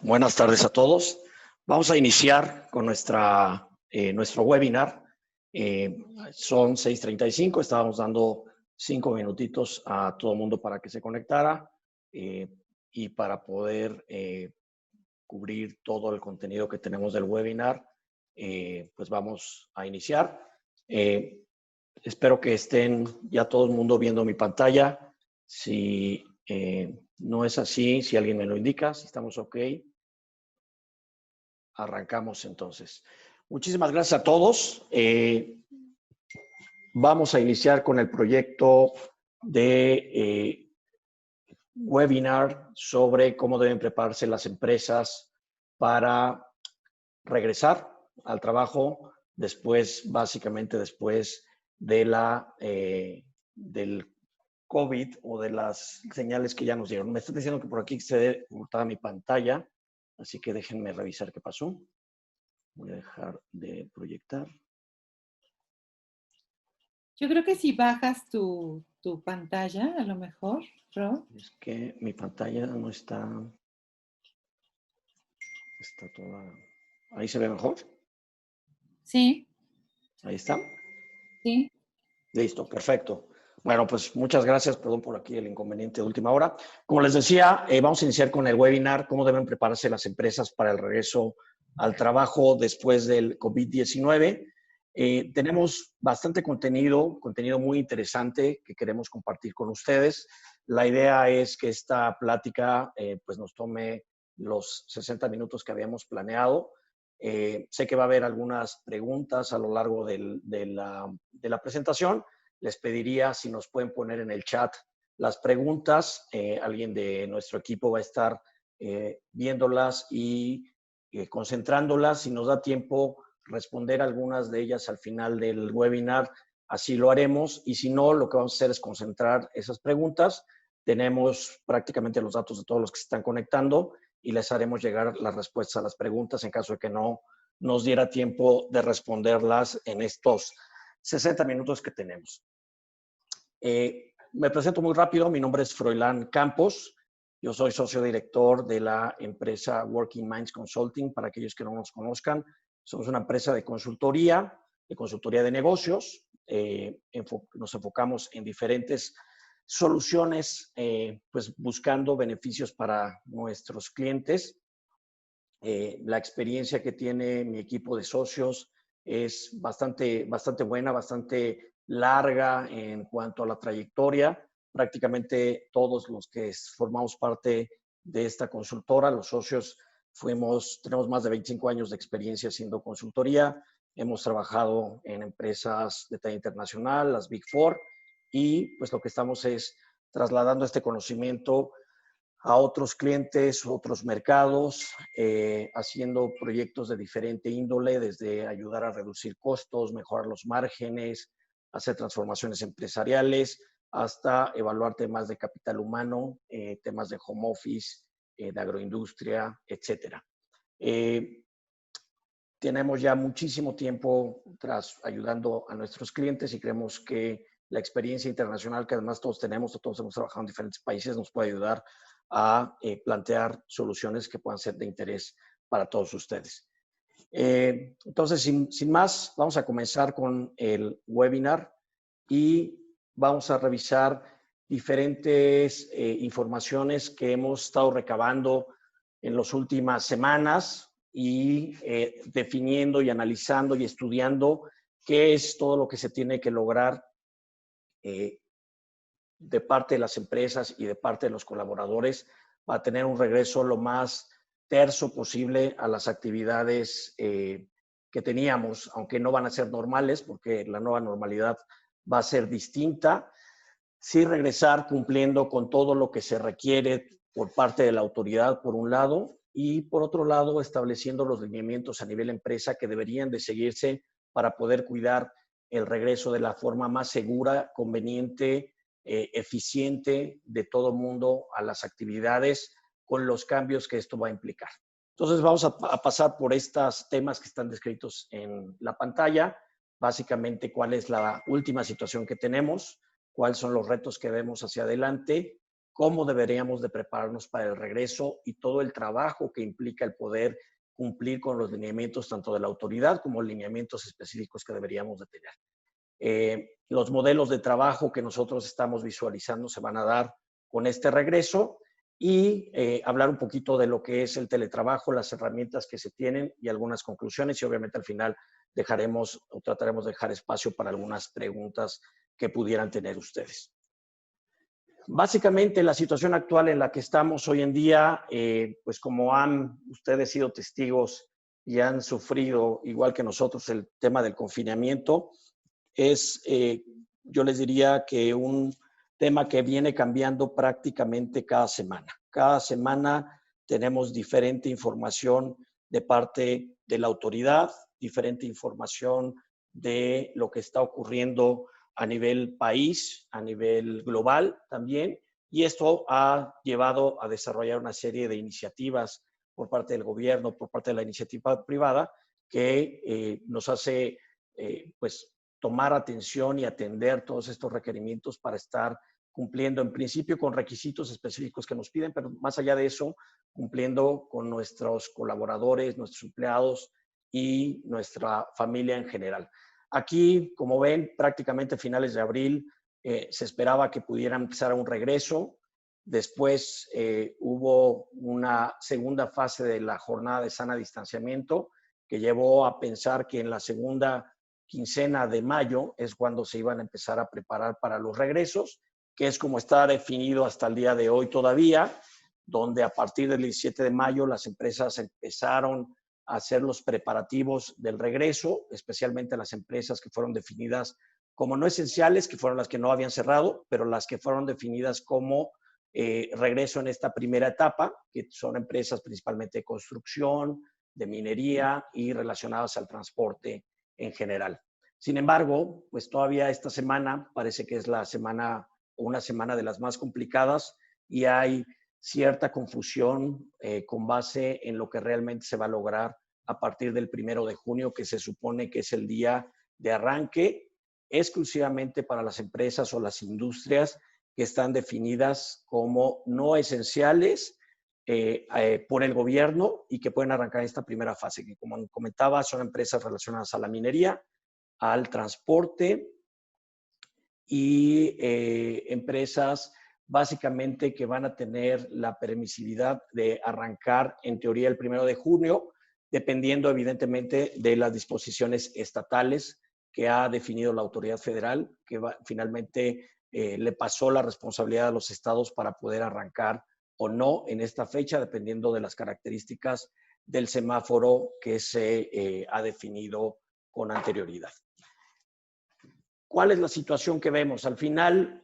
Buenas tardes a todos. Vamos a iniciar con nuestro webinar. Son 6:35, estábamos dando 5 minutitos a todo el mundo para que se conectara y para poder cubrir todo el contenido que tenemos del webinar, pues vamos a iniciar. Espero que estén ya todo el mundo viendo mi pantalla. Si no es así, si alguien me lo indica, si estamos ok. Arrancamos entonces. Muchísimas gracias a todos. Vamos a iniciar con el proyecto de webinar sobre cómo deben prepararse las empresas para regresar al trabajo básicamente después de del COVID o de las señales que ya nos dieron. Me están diciendo que por aquí se ve cortada mi pantalla, así que déjenme revisar qué pasó. Voy a dejar de proyectar. Yo creo que si bajas tu pantalla, a lo mejor, Ro. Es que mi pantalla no está toda... ¿Ahí se ve mejor? Sí. Ahí está. Sí. Listo, perfecto. Bueno, pues muchas gracias. Perdón por aquí el inconveniente de última hora. Como les decía, vamos a iniciar con el webinar, cómo deben prepararse las empresas para el regreso al trabajo después del COVID-19. Tenemos bastante contenido muy interesante que queremos compartir con ustedes. La idea es que esta plática pues nos tome los 60 minutos que habíamos planeado. Sé que va a haber algunas preguntas a lo largo de la presentación. Les pediría si nos pueden poner en el chat las preguntas. Alguien de nuestro equipo va a estar viéndolas y concentrándolas. Si nos da tiempo, responder algunas de ellas al final del webinar, así lo haremos. Y si no, lo que vamos a hacer es concentrar esas preguntas. Tenemos prácticamente los datos de todos los que se están conectando y les haremos llegar las respuestas a las preguntas en caso de que no nos diera tiempo de responderlas en estos 60 minutos que tenemos. Me presento muy rápido. Mi nombre es Froilán Campos. Yo soy socio director de la empresa Working Minds Consulting. Para aquellos que no nos conozcan, somos una empresa de consultoría de negocios. Nos enfocamos en diferentes soluciones, pues buscando beneficios para nuestros clientes. La experiencia que tiene mi equipo de socios es bastante buena, bastante larga en cuanto a la trayectoria. Prácticamente todos los que formamos parte de esta consultora, los socios, tenemos más de 25 años de experiencia haciendo consultoría. Hemos trabajado en empresas de talla internacional, las Big Four, y pues lo que estamos es trasladando este conocimiento a otros clientes, otros mercados, haciendo proyectos de diferente índole, desde ayudar a reducir costos, mejorar los márgenes, hacer transformaciones empresariales, hasta evaluar temas de capital humano, temas de home office, de agroindustria, etcétera. Tenemos ya muchísimo tiempo ayudando a nuestros clientes y creemos que la experiencia internacional que además todos hemos trabajado en diferentes países, nos puede ayudar a plantear soluciones que puedan ser de interés para todos ustedes. Entonces, sin más, vamos a comenzar con el webinar y vamos a revisar diferentes informaciones que hemos estado recabando en las últimas semanas y definiendo y analizando y estudiando qué es todo lo que se tiene que lograr de parte de las empresas y de parte de los colaboradores para tener un regreso lo más terso posible a las actividades que teníamos, aunque no van a ser normales porque la nueva normalidad va a ser distinta. Sí regresar cumpliendo con todo lo que se requiere por parte de la autoridad, por un lado, y por otro lado, estableciendo los lineamientos a nivel empresa que deberían de seguirse para poder cuidar el regreso de la forma más segura, conveniente, eficiente de todo mundo a las actividades con los cambios que esto va a implicar. Entonces vamos a pasar por estos temas que están descritos en la pantalla. Básicamente, cuál es la última situación que tenemos, cuáles son los retos que vemos hacia adelante, cómo deberíamos de prepararnos para el regreso y todo el trabajo que implica el poder cumplir con los lineamientos tanto de la autoridad como lineamientos específicos que deberíamos de tener. Los modelos de trabajo que nosotros estamos visualizando se van a dar con este regreso y hablar un poquito de lo que es el teletrabajo, las herramientas que se tienen y algunas conclusiones, y obviamente al final dejaremos o trataremos de dejar espacio para algunas preguntas que pudieran tener ustedes. Básicamente la situación actual en la que estamos hoy en día, pues como han ustedes sido testigos y han sufrido igual que nosotros el tema del confinamiento, es, yo les diría que un tema que viene cambiando prácticamente cada semana. Cada semana tenemos diferente información de parte de la autoridad, diferente información de lo que está ocurriendo a nivel país, a nivel global también, y esto ha llevado a desarrollar una serie de iniciativas por parte del gobierno, por parte de la iniciativa privada, que nos hace pues tomar atención y atender todos estos requerimientos para estar cumpliendo en principio con requisitos específicos que nos piden, pero más allá de eso, cumpliendo con nuestros colaboradores, nuestros empleados y nuestra familia en general. Aquí, como ven, prácticamente a finales de abril se esperaba que pudiera empezar un regreso. Después hubo una segunda fase de la jornada de sana distanciamiento que llevó a pensar que en la segunda quincena de mayo es cuando se iban a empezar a preparar para los regresos, que es como está definido hasta el día de hoy todavía, donde a partir del 17 de mayo las empresas empezaron a hacer los preparativos del regreso, especialmente las empresas que fueron definidas como no esenciales, que fueron las que no habían cerrado, pero las que fueron definidas como regreso en esta primera etapa, que son empresas principalmente de construcción, de minería y relacionadas al transporte en general. Sin embargo, pues todavía esta semana parece que es la semana o una semana de las más complicadas y hay cierta confusión con base en lo que realmente se va a lograr a partir del 1 de junio, que se supone que es el día de arranque exclusivamente para las empresas o las industrias que están definidas como no esenciales por el gobierno y que pueden arrancar esta primera fase, que como comentaba son empresas relacionadas a la minería, al transporte y empresas básicamente que van a tener la permisividad de arrancar en teoría el 1 de junio, dependiendo evidentemente de las disposiciones estatales que ha definido la autoridad federal, que finalmente le pasó la responsabilidad a los estados para poder arrancar o no en esta fecha, dependiendo de las características del semáforo que se ha definido con anterioridad. ¿Cuál es la situación que vemos? Al final,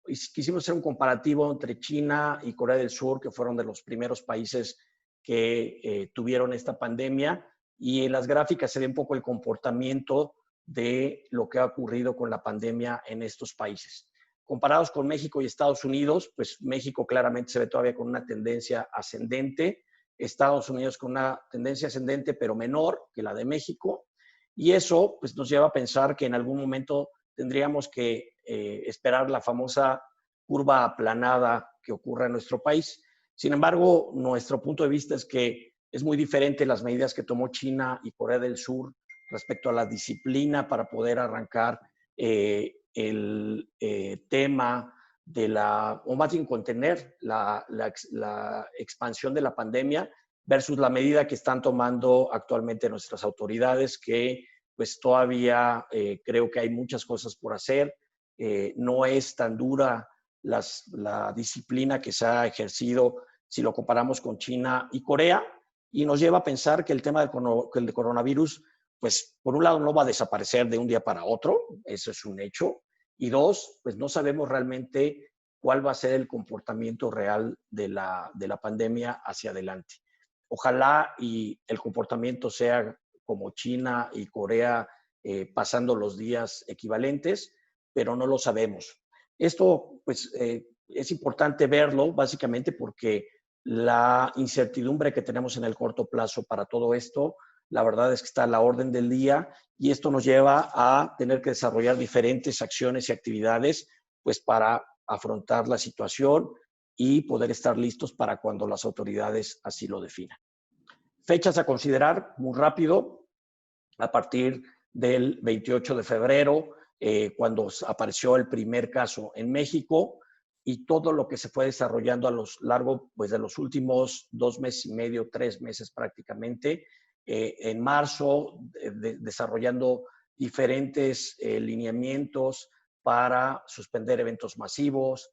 quisimos hacer un comparativo entre China y Corea del Sur, que fueron de los primeros países que tuvieron esta pandemia, y en las gráficas se ve un poco el comportamiento de lo que ha ocurrido con la pandemia en estos países. Comparados con México y Estados Unidos, pues México claramente se ve todavía con una tendencia ascendente, Estados Unidos con una tendencia ascendente pero menor que la de México, y eso pues, nos lleva a pensar que en algún momento tendríamos que esperar la famosa curva aplanada que ocurra en nuestro país. Sin embargo, nuestro punto de vista es que es muy diferente las medidas que tomó China y Corea del Sur respecto a la disciplina para poder arrancar el tema de la, o más bien contener la expansión de la pandemia versus la medida que están tomando actualmente nuestras autoridades, que pues todavía creo que hay muchas cosas por hacer. No es tan dura la disciplina que se ha ejercido si lo comparamos con China y Corea, y nos lleva a pensar que el tema del coronavirus, pues por un lado no va a desaparecer de un día para otro, eso es un hecho, y dos, pues no sabemos realmente cuál va a ser el comportamiento real de la pandemia hacia adelante. Ojalá y el comportamiento sea como China y Corea pasando los días equivalentes, pero no lo sabemos. Esto, pues, es importante verlo básicamente porque la incertidumbre que tenemos en el corto plazo para todo esto, la verdad es que está a la orden del día y esto nos lleva a tener que desarrollar diferentes acciones y actividades, pues, para afrontar la situación y poder estar listos para cuando las autoridades así lo definan. Fechas a considerar muy rápido, a partir del 28 de febrero, cuando apareció el primer caso en México, y todo lo que se fue desarrollando a lo largo pues, de los últimos 2 meses y medio, 3 meses prácticamente. En marzo, desarrollando diferentes lineamientos para suspender eventos masivos,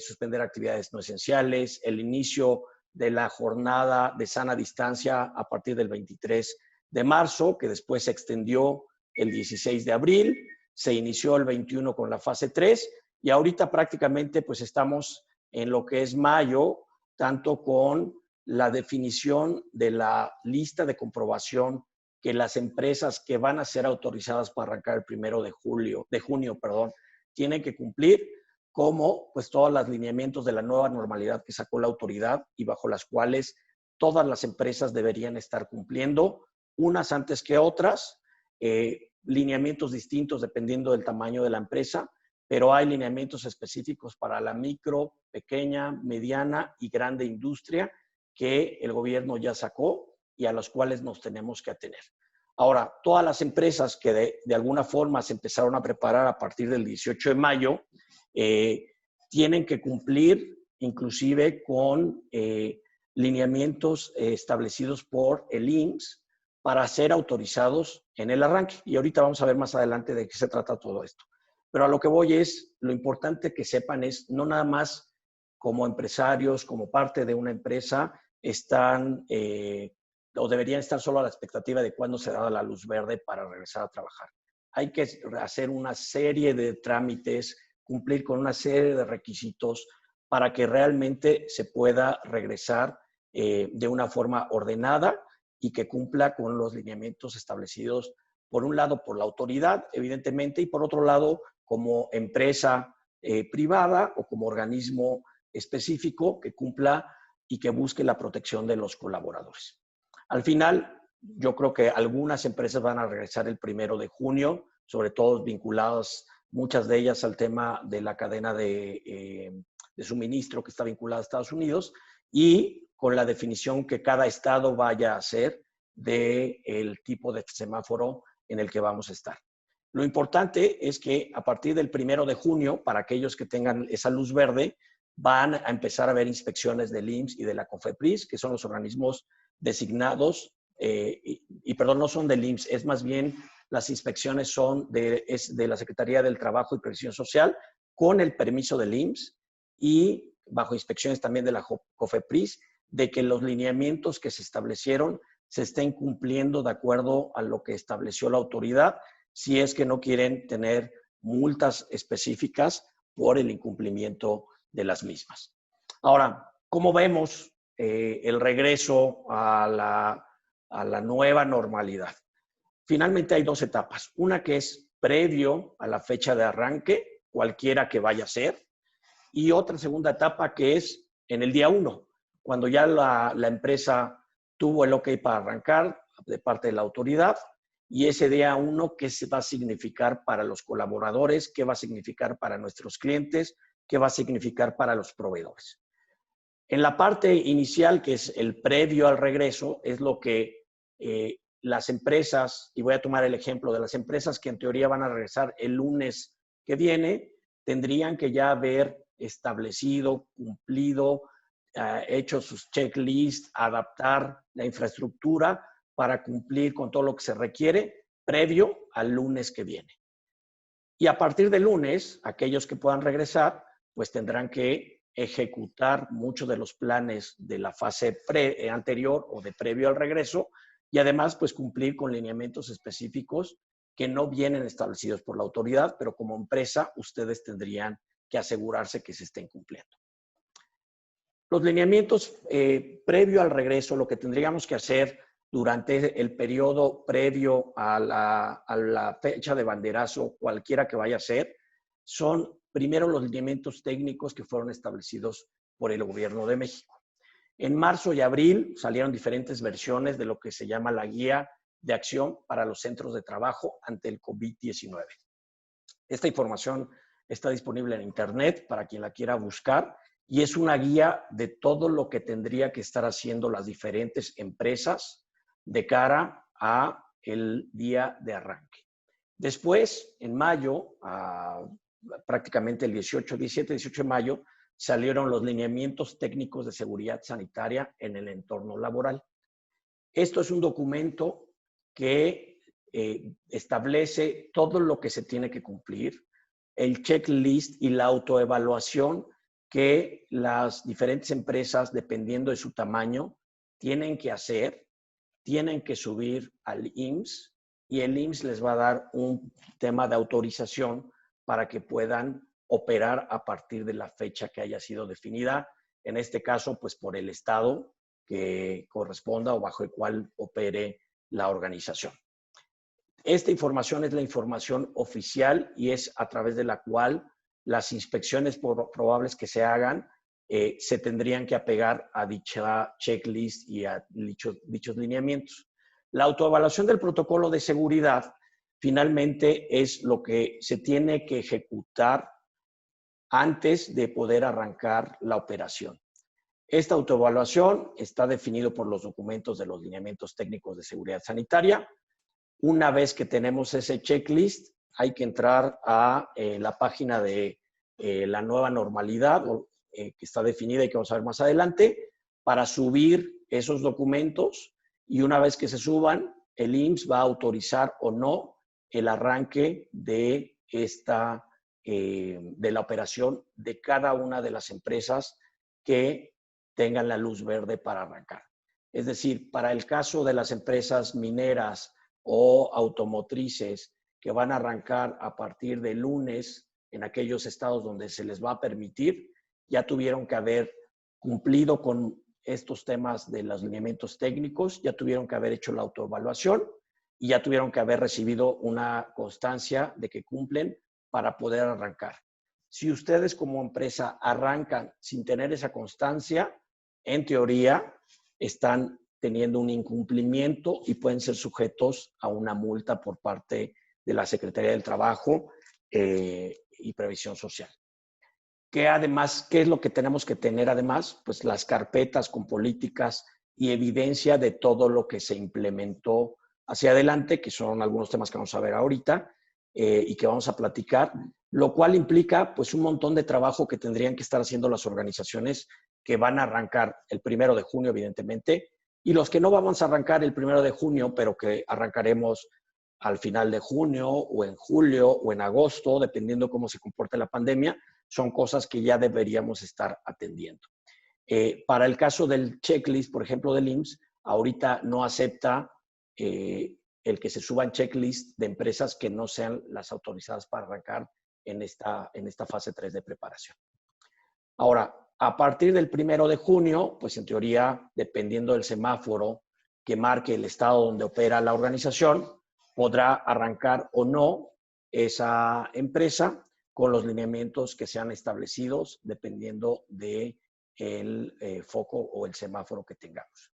suspender actividades no esenciales, el inicio de la jornada de sana distancia a partir del 23 de marzo, que después se extendió el 16 de abril, se inició el 21 con la fase 3 y ahorita prácticamente pues estamos en lo que es mayo, tanto con la definición de la lista de comprobación que las empresas que van a ser autorizadas para arrancar el 1 de junio, tienen que cumplir, como pues todos los lineamientos de la nueva normalidad que sacó la autoridad y bajo las cuales todas las empresas deberían estar cumpliendo, unas antes que otras, lineamientos distintos dependiendo del tamaño de la empresa, pero hay lineamientos específicos para la micro, pequeña, mediana y grande industria que el gobierno ya sacó y a los cuales nos tenemos que atener. Ahora, todas las empresas que de alguna forma se empezaron a preparar a partir del 18 de mayo, tienen que cumplir inclusive con lineamientos establecidos por el IMSS para ser autorizados en el arranque. Y ahorita vamos a ver más adelante de qué se trata todo esto. Pero a lo que voy es, lo importante que sepan es, no nada más como empresarios, como parte de una empresa, están o deberían estar solo a la expectativa de cuándo se da la luz verde para regresar a trabajar. Hay que hacer una serie de trámites, cumplir con una serie de requisitos para que realmente se pueda regresar de una forma ordenada y que cumpla con los lineamientos establecidos, por un lado, por la autoridad, evidentemente, y por otro lado, como empresa privada o como organismo específico que cumpla y que busque la protección de los colaboradores. Al final, yo creo que algunas empresas van a regresar el 1 de junio, sobre todo vinculadas, muchas de ellas al tema de la cadena de suministro que está vinculada a Estados Unidos, y con la definición que cada estado vaya a hacer del tipo de semáforo en el que vamos a estar. Lo importante es que a partir del 1 de junio, para aquellos que tengan esa luz verde, van a empezar a haber inspecciones del IMSS y de la COFEPRIS, que son los organismos designados, perdón, no son del IMSS, es más bien las inspecciones son de la Secretaría del Trabajo y Previsión Social, con el permiso del IMSS y bajo inspecciones también de la COFEPRIS, de que los lineamientos que se establecieron se estén cumpliendo de acuerdo a lo que estableció la autoridad, si es que no quieren tener multas específicas por el incumplimiento de las mismas. Ahora, ¿cómo vemos el regreso a la nueva normalidad? Finalmente hay 2 etapas. Una que es previo a la fecha de arranque, cualquiera que vaya a ser, y otra segunda etapa que es en el día 1, cuando ya la empresa tuvo el OK para arrancar de parte de la autoridad, y ese día 1, ¿qué se va a significar para los colaboradores? ¿Qué va a significar para nuestros clientes? ¿Qué va a significar para los proveedores? En la parte inicial, que es el previo al regreso, es lo que las empresas, y voy a tomar el ejemplo de las empresas que en teoría van a regresar el lunes que viene, tendrían que ya haber establecido, cumplido, hecho sus checklists, adaptar la infraestructura para cumplir con todo lo que se requiere previo al lunes que viene. Y a partir del lunes, aquellos que puedan regresar, pues tendrán que ejecutar muchos de los planes de la fase anterior o de previo al regreso, y además pues cumplir con lineamientos específicos que no vienen establecidos por la autoridad, pero como empresa ustedes tendrían que asegurarse que se estén cumpliendo. Los lineamientos previo al regreso, lo que tendríamos que hacer durante el periodo previo a la fecha de banderazo, cualquiera que vaya a ser, son primero los lineamientos técnicos que fueron establecidos por el Gobierno de México. En marzo y abril salieron diferentes versiones de lo que se llama la Guía de Acción para los Centros de Trabajo ante el COVID-19. Esta información está disponible en Internet para quien la quiera buscar y es una guía de todo lo que tendría que estar haciendo las diferentes empresas de cara a el día de arranque. Después, en mayo, prácticamente el 17, 18 de mayo, salieron los lineamientos técnicos de seguridad sanitaria en el entorno laboral. Esto es un documento que establece todo lo que se tiene que cumplir, el checklist y la autoevaluación que las diferentes empresas, dependiendo de su tamaño, tienen que hacer, tienen que subir al IMSS y el IMSS les va a dar un tema de autorización para que puedan operar a partir de la fecha que haya sido definida, en este caso, pues por el estado que corresponda o bajo el cual opere la organización. Esta información es la información oficial y es a través de la cual las inspecciones probables que se hagan se tendrían que apegar a dicha checklist y a dichos lineamientos. La autoevaluación del protocolo de seguridad finalmente es lo que se tiene que ejecutar antes de poder arrancar la operación. Esta autoevaluación está definido por los documentos de los lineamientos técnicos de seguridad sanitaria. Una vez que tenemos ese checklist, hay que entrar a la página de la nueva normalidad que está definida y que vamos a ver más adelante para subir esos documentos y una vez que se suban, el IMSS va a autorizar o no el arranque de la operación de cada una de las empresas que tengan la luz verde para arrancar. Es decir, para el caso de las empresas mineras o automotrices que van a arrancar a partir de lunes en aquellos estados donde se les va a permitir, ya tuvieron que haber cumplido con estos temas de los lineamientos técnicos, ya tuvieron que haber hecho la autoevaluación y ya tuvieron que haber recibido una constancia de que cumplen para poder arrancar. Si ustedes como empresa arrancan sin tener esa constancia, en teoría están teniendo un incumplimiento y pueden ser sujetos a una multa por parte de la Secretaría del Trabajo y Previsión Social. ¿Qué es lo que tenemos que tener además? Pues las carpetas con políticas y evidencia de todo lo que se implementó hacia adelante, que son algunos temas que vamos a ver ahorita y que vamos a platicar, lo cual implica pues un montón de trabajo que tendrían que estar haciendo las organizaciones que van a arrancar el 1 de junio, evidentemente, y los que no vamos a arrancar el 1 de junio, pero que arrancaremos al final de junio o en julio o en agosto, dependiendo cómo se comporte la pandemia, son cosas que ya deberíamos estar atendiendo. Para el caso del checklist, por ejemplo, del IMSS, ahorita no acepta el que se suban checklist de empresas que no sean las autorizadas para arrancar en esta fase 3 de preparación. Ahora, a partir del 1 de junio, pues en teoría, dependiendo del semáforo que marque el estado donde opera la organización, podrá arrancar o no esa empresa con los lineamientos que sean establecidos dependiendo del foco o el semáforo que tengamos.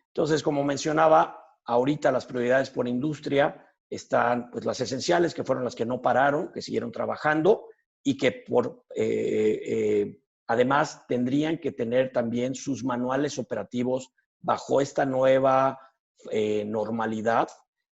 Entonces, como mencionaba, ahorita las prioridades por industria están pues las esenciales, que fueron las que no pararon, que siguieron trabajando y que además tendrían que tener también sus manuales operativos bajo esta nueva normalidad.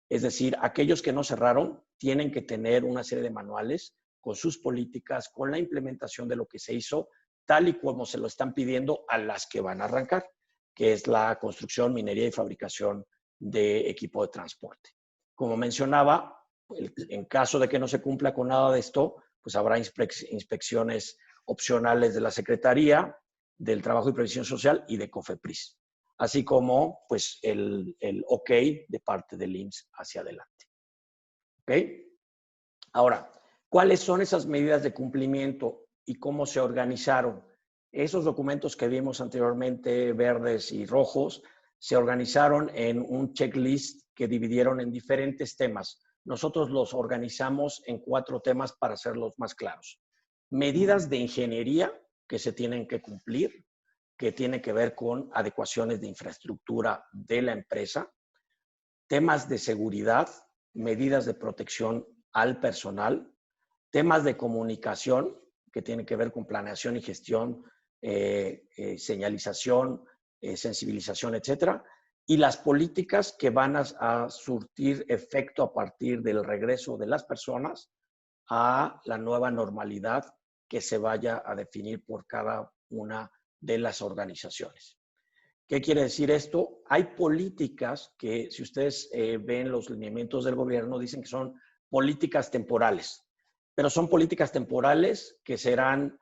Es decir, aquellos que no cerraron tienen que tener una serie de manuales con sus políticas, con la implementación de lo que se hizo, tal y como se lo están pidiendo a las que van a arrancar, que es la construcción, minería y fabricación de equipo de transporte. Como mencionaba, en caso de que no se cumpla con nada de esto, pues habrá inspecciones opcionales de la Secretaría del Trabajo y Previsión Social y de COFEPRIS, así como pues el OK de parte del IMSS hacia adelante. ¿Ok? Ahora, ¿cuáles son esas medidas de cumplimiento y cómo se organizaron? Esos documentos que vimos anteriormente, verdes y rojos, se organizaron en un checklist que dividieron en diferentes temas. Nosotros los organizamos en 4 temas para hacerlos más claros. Medidas de ingeniería que se tienen que cumplir, que tiene que ver con adecuaciones de infraestructura de la empresa, temas de seguridad, medidas de protección al personal, temas de comunicación que tienen que ver con planeación y gestión señalización, sensibilización, etcétera, y las políticas que van a surtir efecto a partir del regreso de las personas a la nueva normalidad que se vaya a definir por cada una de las organizaciones. ¿Qué quiere decir esto? Hay políticas que, si ustedes ven los lineamientos del gobierno, dicen que son políticas temporales, pero son políticas temporales que serán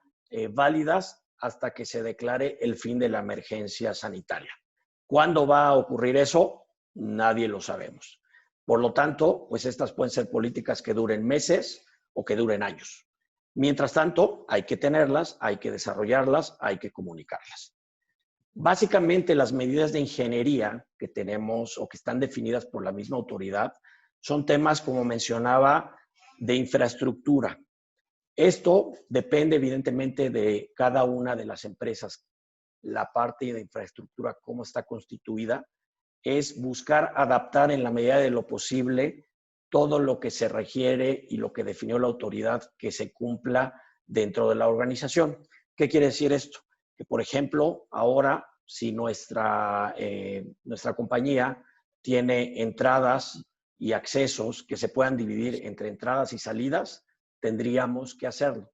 válidas hasta que se declare el fin de la emergencia sanitaria. ¿Cuándo va a ocurrir eso? Nadie lo sabemos. Por lo tanto, pues estas pueden ser políticas que duren meses o que duren años. Mientras tanto, hay que tenerlas, hay que desarrollarlas, hay que comunicarlas. Básicamente, las medidas de ingeniería que tenemos o que están definidas por la misma autoridad son temas, como mencionaba, de infraestructura. Esto depende evidentemente de cada una de las empresas. La parte de infraestructura, cómo está constituida, es buscar adaptar en la medida de lo posible todo lo que se requiere y lo que definió la autoridad que se cumpla dentro de la organización. ¿Qué quiere decir esto? Que, por ejemplo, ahora, si nuestra compañía tiene entradas y accesos que se puedan dividir entre entradas y salidas, tendríamos que hacerlo.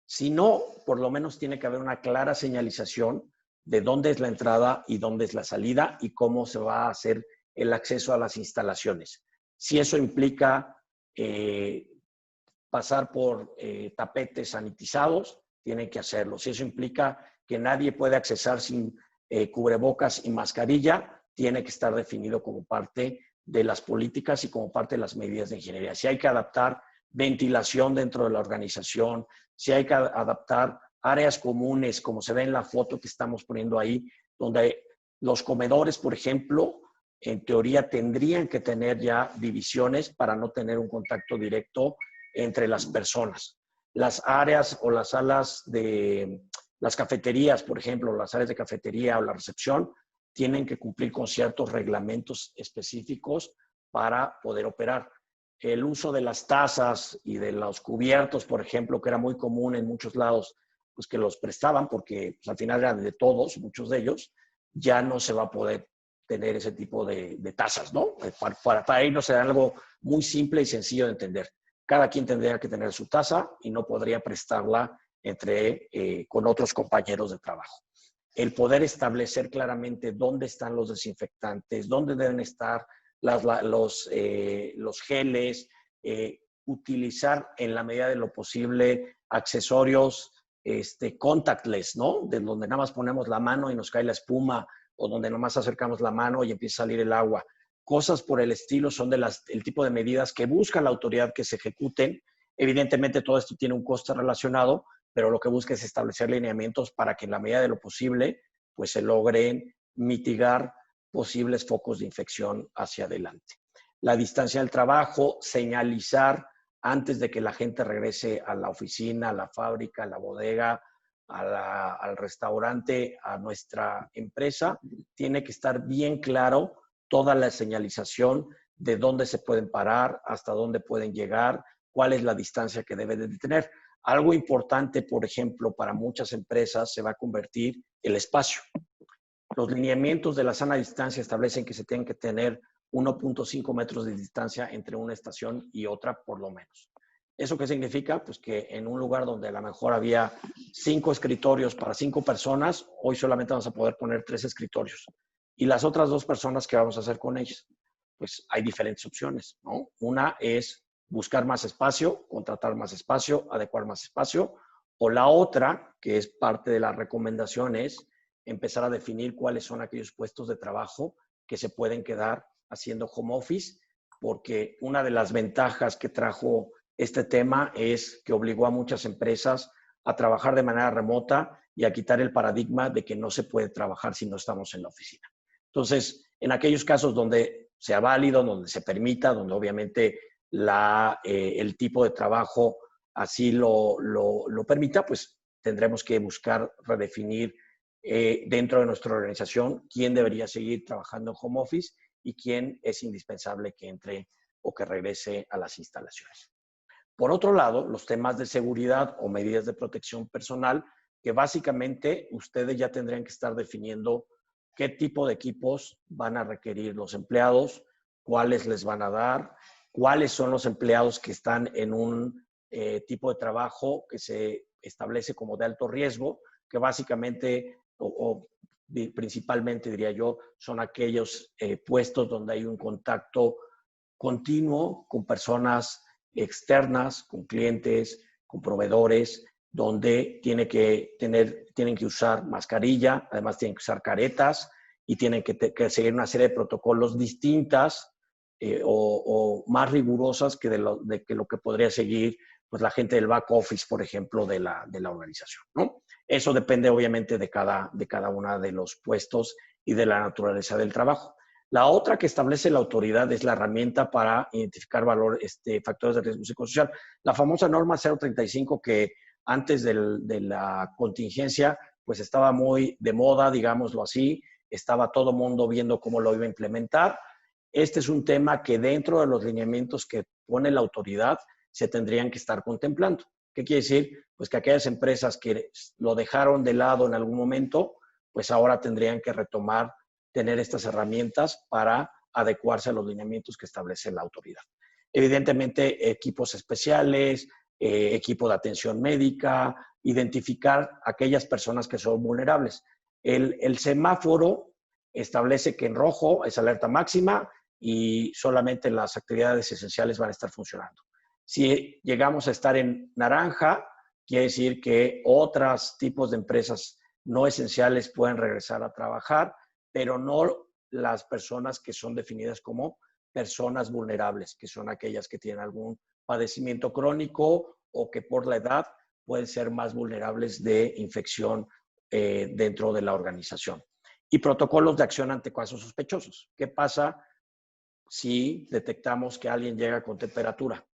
Si no, por lo menos tiene que haber una clara señalización de dónde es la entrada y dónde es la salida y cómo se va a hacer el acceso a las instalaciones. Si eso implica pasar por tapetes sanitizados, tiene que hacerlo. Si eso implica que nadie puede accesar sin cubrebocas y mascarilla, tiene que estar definido como parte de las políticas y como parte de las medidas de ingeniería. Si hay que adaptar ventilación dentro de la organización, si hay que adaptar áreas comunes, como se ve en la foto que estamos poniendo ahí, donde los comedores, por ejemplo, en teoría tendrían que tener ya divisiones para no tener un contacto directo entre las personas. Las áreas o las salas de las cafeterías, por ejemplo, las áreas de cafetería o la recepción, tienen que cumplir con ciertos reglamentos específicos para poder operar. El uso de las tazas y de los cubiertos, por ejemplo, que era muy común en muchos lados, pues que los prestaban porque pues, al final eran de todos, muchos de ellos, ya no se va a poder tener ese tipo de tazas, ¿no? Para irnos a algo muy simple y sencillo de entender. Cada quien tendría que tener su taza y no podría prestarla con otros compañeros de trabajo. El poder establecer claramente dónde están los desinfectantes, dónde deben estar los geles, utilizar en la medida de lo posible accesorios contactless, ¿no? De donde nada más ponemos la mano y nos cae la espuma, o donde nada más acercamos la mano y empieza a salir el agua. Cosas por el estilo son el tipo de medidas que busca la autoridad que se ejecuten. Evidentemente todo esto tiene un coste relacionado, pero lo que busca es establecer lineamientos para que en la medida de lo posible pues se logren mitigar posibles focos de infección hacia adelante. La distancia del trabajo, señalizar antes de que la gente regrese a la oficina, a la fábrica, a la bodega, al restaurante, a nuestra empresa, tiene que estar bien claro toda la señalización de dónde se pueden parar, hasta dónde pueden llegar, cuál es la distancia que deben de tener. Algo importante, por ejemplo, para muchas empresas se va a convertir el espacio. Los lineamientos de la sana distancia establecen que se tienen que tener 1.5 metros de distancia entre una estación y otra, por lo menos. ¿Eso qué significa? Pues que en un lugar donde a lo mejor había 5 escritorios para 5 personas, hoy solamente vamos a poder poner 3 escritorios. ¿Y las otras 2 personas qué vamos a hacer con ellas? Pues hay diferentes opciones, ¿no? Una es buscar más espacio, contratar más espacio, adecuar más espacio, o la otra, que es parte de las recomendaciones, empezar a definir cuáles son aquellos puestos de trabajo que se pueden quedar haciendo home office, porque una de las ventajas que trajo este tema es que obligó a muchas empresas a trabajar de manera remota y a quitar el paradigma de que no se puede trabajar si no estamos en la oficina. Entonces, en aquellos casos donde sea válido, donde se permita, donde obviamente el tipo de trabajo así lo permita, pues tendremos que buscar redefinir dentro de nuestra organización quién debería seguir trabajando en home office y quién es indispensable que entre o que regrese a las instalaciones. Por otro lado, los temas de seguridad o medidas de protección personal que básicamente ustedes ya tendrían que estar definiendo qué tipo de equipos van a requerir los empleados, cuáles les van a dar, cuáles son los empleados que están en un tipo de trabajo que se establece como de alto riesgo, que básicamente o principalmente, diría yo, son aquellos puestos donde hay un contacto continuo con personas externas, con clientes, con proveedores, donde tienen que usar mascarilla, además tienen que usar caretas y tienen que seguir una serie de protocolos distintas o más rigurosas que de lo que podría seguir pues, la gente del back office, por ejemplo, de la organización, ¿no? Eso depende obviamente de cada uno de los puestos y de la naturaleza del trabajo. La otra que establece la autoridad es la herramienta para identificar factores de riesgo psicosocial. La famosa norma 035 que antes de la contingencia pues estaba muy de moda, digámoslo así, estaba todo el mundo viendo cómo lo iba a implementar. Este es un tema que dentro de los lineamientos que pone la autoridad se tendrían que estar contemplando. ¿Qué quiere decir? Pues que aquellas empresas que lo dejaron de lado en algún momento, pues ahora tendrían que retomar tener estas herramientas para adecuarse a los lineamientos que establece la autoridad. Evidentemente, equipos especiales, equipo de atención médica, identificar aquellas personas que son vulnerables. El semáforo establece que en rojo es alerta máxima y solamente las actividades esenciales van a estar funcionando. Si llegamos a estar en naranja, quiere decir que otros tipos de empresas no esenciales pueden regresar a trabajar, pero no las personas que son definidas como personas vulnerables, que son aquellas que tienen algún padecimiento crónico o que por la edad pueden ser más vulnerables de infección dentro de la organización. Y protocolos de acción ante casos sospechosos. ¿Qué pasa si detectamos que alguien llega con temperatura?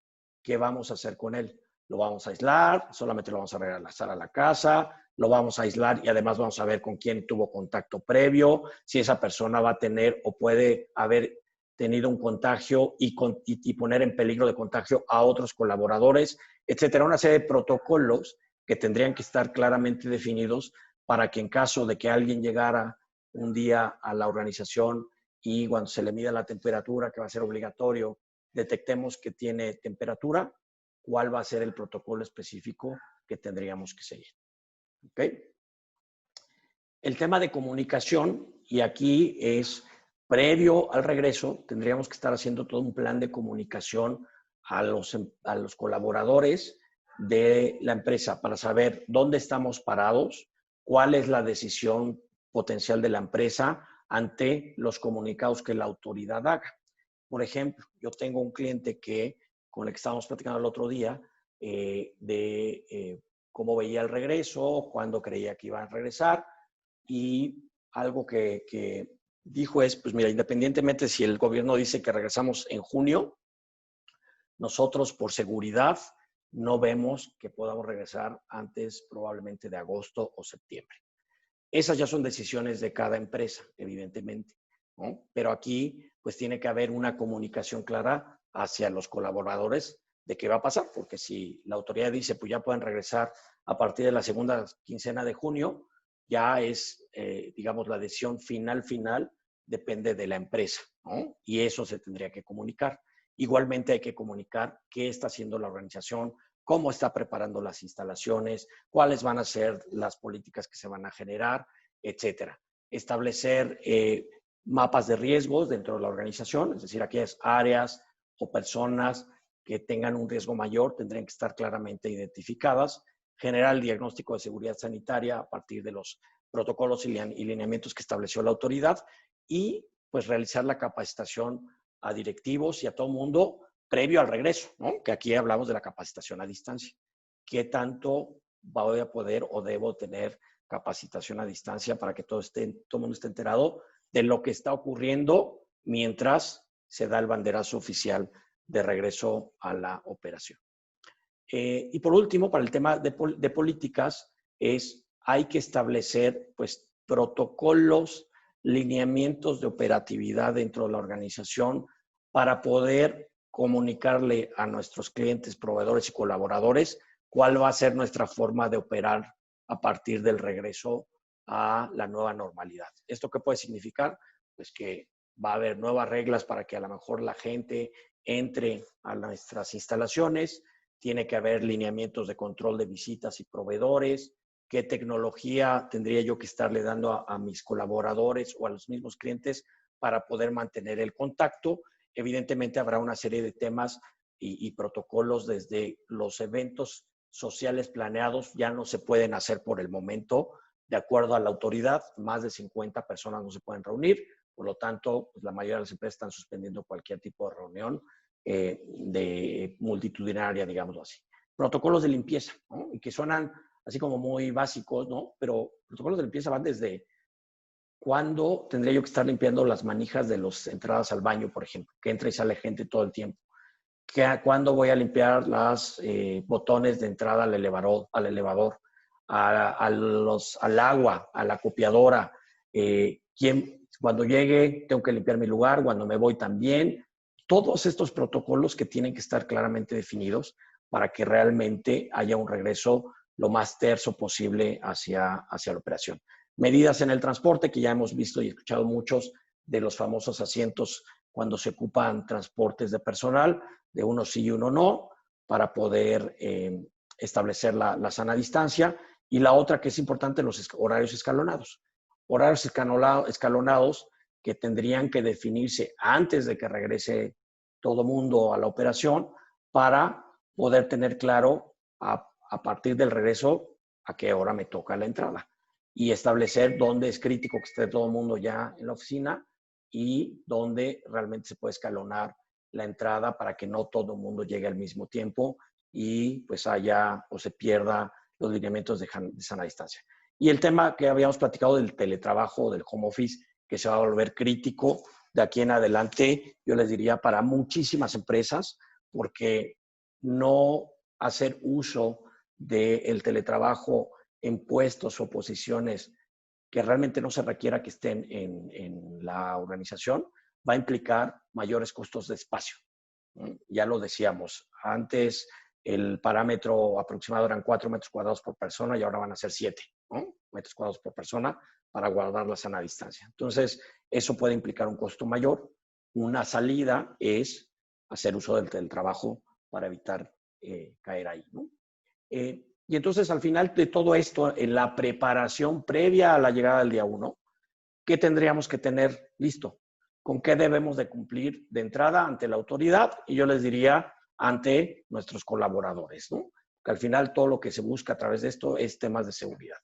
¿Qué vamos a hacer con él? ¿Lo vamos a aislar? ¿Solamente lo vamos a regresar a la casa? ¿Lo vamos a aislar y además vamos a ver con quién tuvo contacto previo? Si esa persona va a tener o puede haber tenido un contagio y poner en peligro de contagio a otros colaboradores, etcétera. Una serie de protocolos que tendrían que estar claramente definidos para que en caso de que alguien llegara un día a la organización y cuando se le mida la temperatura, que va a ser obligatorio, detectemos que tiene temperatura, cuál va a ser el protocolo específico que tendríamos que seguir. ¿Okay? El tema de comunicación, y aquí es previo al regreso, tendríamos que estar haciendo todo un plan de comunicación a los colaboradores de la empresa para saber dónde estamos parados, cuál es la decisión potencial de la empresa ante los comunicados que la autoridad haga. Por ejemplo, yo tengo un cliente con el que estábamos platicando el otro día cómo veía el regreso, cuándo creía que iba a regresar y algo que dijo es, pues mira, independientemente si el gobierno dice que regresamos en junio, nosotros por seguridad no vemos que podamos regresar antes probablemente de agosto o septiembre. Esas ya son decisiones de cada empresa, evidentemente, ¿no? Pero aquí pues tiene que haber una comunicación clara hacia los colaboradores de qué va a pasar, porque si la autoridad dice pues ya pueden regresar a partir de la segunda quincena de junio, ya es, digamos, la decisión final depende de la empresa, ¿no? Y eso se tendría que comunicar. Igualmente hay que comunicar qué está haciendo la organización, cómo está preparando las instalaciones, cuáles van a ser las políticas que se van a generar, etcétera. Establecer mapas de riesgos dentro de la organización, es decir, aquellas áreas o personas que tengan un riesgo mayor tendrían que estar claramente identificadas, generar el diagnóstico de seguridad sanitaria a partir de los protocolos y lineamientos que estableció la autoridad y pues realizar la capacitación a directivos y a todo mundo previo al regreso, ¿no? Que aquí hablamos de la capacitación a distancia. ¿Qué tanto voy a poder o debo tener capacitación a distancia para que todo el mundo esté enterado de lo que está ocurriendo mientras se da el banderazo oficial de regreso a la operación? Y por último, para el tema de políticas, hay que establecer pues, protocolos, lineamientos de operatividad dentro de la organización para poder comunicarle a nuestros clientes, proveedores y colaboradores cuál va a ser nuestra forma de operar a partir del regreso a la nueva normalidad. ¿Esto qué puede significar? Pues que va a haber nuevas reglas para que a lo mejor la gente entre a nuestras instalaciones, tiene que haber lineamientos de control de visitas y proveedores, qué tecnología tendría yo que estarle dando a mis colaboradores o a los mismos clientes para poder mantener el contacto. Evidentemente habrá una serie de temas y protocolos desde los eventos sociales planeados, ya no se pueden hacer por el momento, de acuerdo a la autoridad, más de 50 personas no se pueden reunir, por lo tanto, pues la mayoría de las empresas están suspendiendo cualquier tipo de reunión de multitudinaria, digámoslo así. Protocolos de limpieza, ¿no? Y que suenan así como muy básicos, ¿no? Pero protocolos de limpieza van desde cuándo tendría yo que estar limpiando las manijas de las entradas al baño, por ejemplo, que entra y sale gente todo el tiempo. ¿Cuándo voy a limpiar los botones de entrada al elevador, al agua, a la copiadora? Cuando llegue tengo que limpiar mi lugar, cuando me voy también. Todos estos protocolos que tienen que estar claramente definidos para que realmente haya un regreso lo más terso posible hacia la operación. Medidas en el transporte, que ya hemos visto y escuchado muchos de los famosos asientos cuando se ocupan transportes de personal, de uno sí y uno no, para poder establecer la sana distancia. Y la otra que es importante, los horarios escalonados. Horarios escalonados que tendrían que definirse antes de que regrese todo mundo a la operación para poder tener claro a partir del regreso a qué hora me toca la entrada y establecer dónde es crítico que esté todo el mundo ya en la oficina y dónde realmente se puede escalonar la entrada para que no todo el mundo llegue al mismo tiempo y pues haya o se pierda los lineamientos de sana distancia. Y el tema que habíamos platicado del teletrabajo, del home office, que se va a volver crítico de aquí en adelante, yo les diría para muchísimas empresas, porque no hacer uso del teletrabajo en puestos o posiciones que realmente no se requiera que estén en la organización, va a implicar mayores costos de espacio. Ya lo decíamos, antes el parámetro aproximado eran 4 metros cuadrados por persona y ahora van a ser 7, ¿no? Metros cuadrados por persona para guardar la sana distancia. Entonces, eso puede implicar un costo mayor. Una salida es hacer uso del teletrabajo para evitar caer ahí, ¿no? Y entonces, al final de todo esto, en la preparación previa a la llegada del día 1, ¿qué tendríamos que tener listo? ¿Con qué debemos de cumplir de entrada ante la autoridad? Y yo les diría ante nuestros colaboradores, ¿no? Que al final todo lo que se busca a través de esto es temas de seguridad.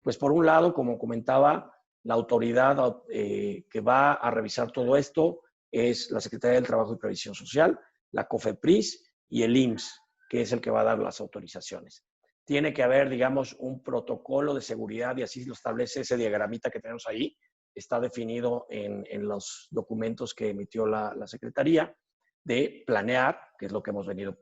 Pues por un lado, como comentaba, la autoridad que va a revisar todo esto es la Secretaría del Trabajo y Previsión Social, la COFEPRIS y el IMSS, que es el que va a dar las autorizaciones. Tiene que haber, digamos, un protocolo de seguridad y así lo establece ese diagramita que tenemos ahí. Está definido en los documentos que emitió la Secretaría de planear, que es lo que hemos venido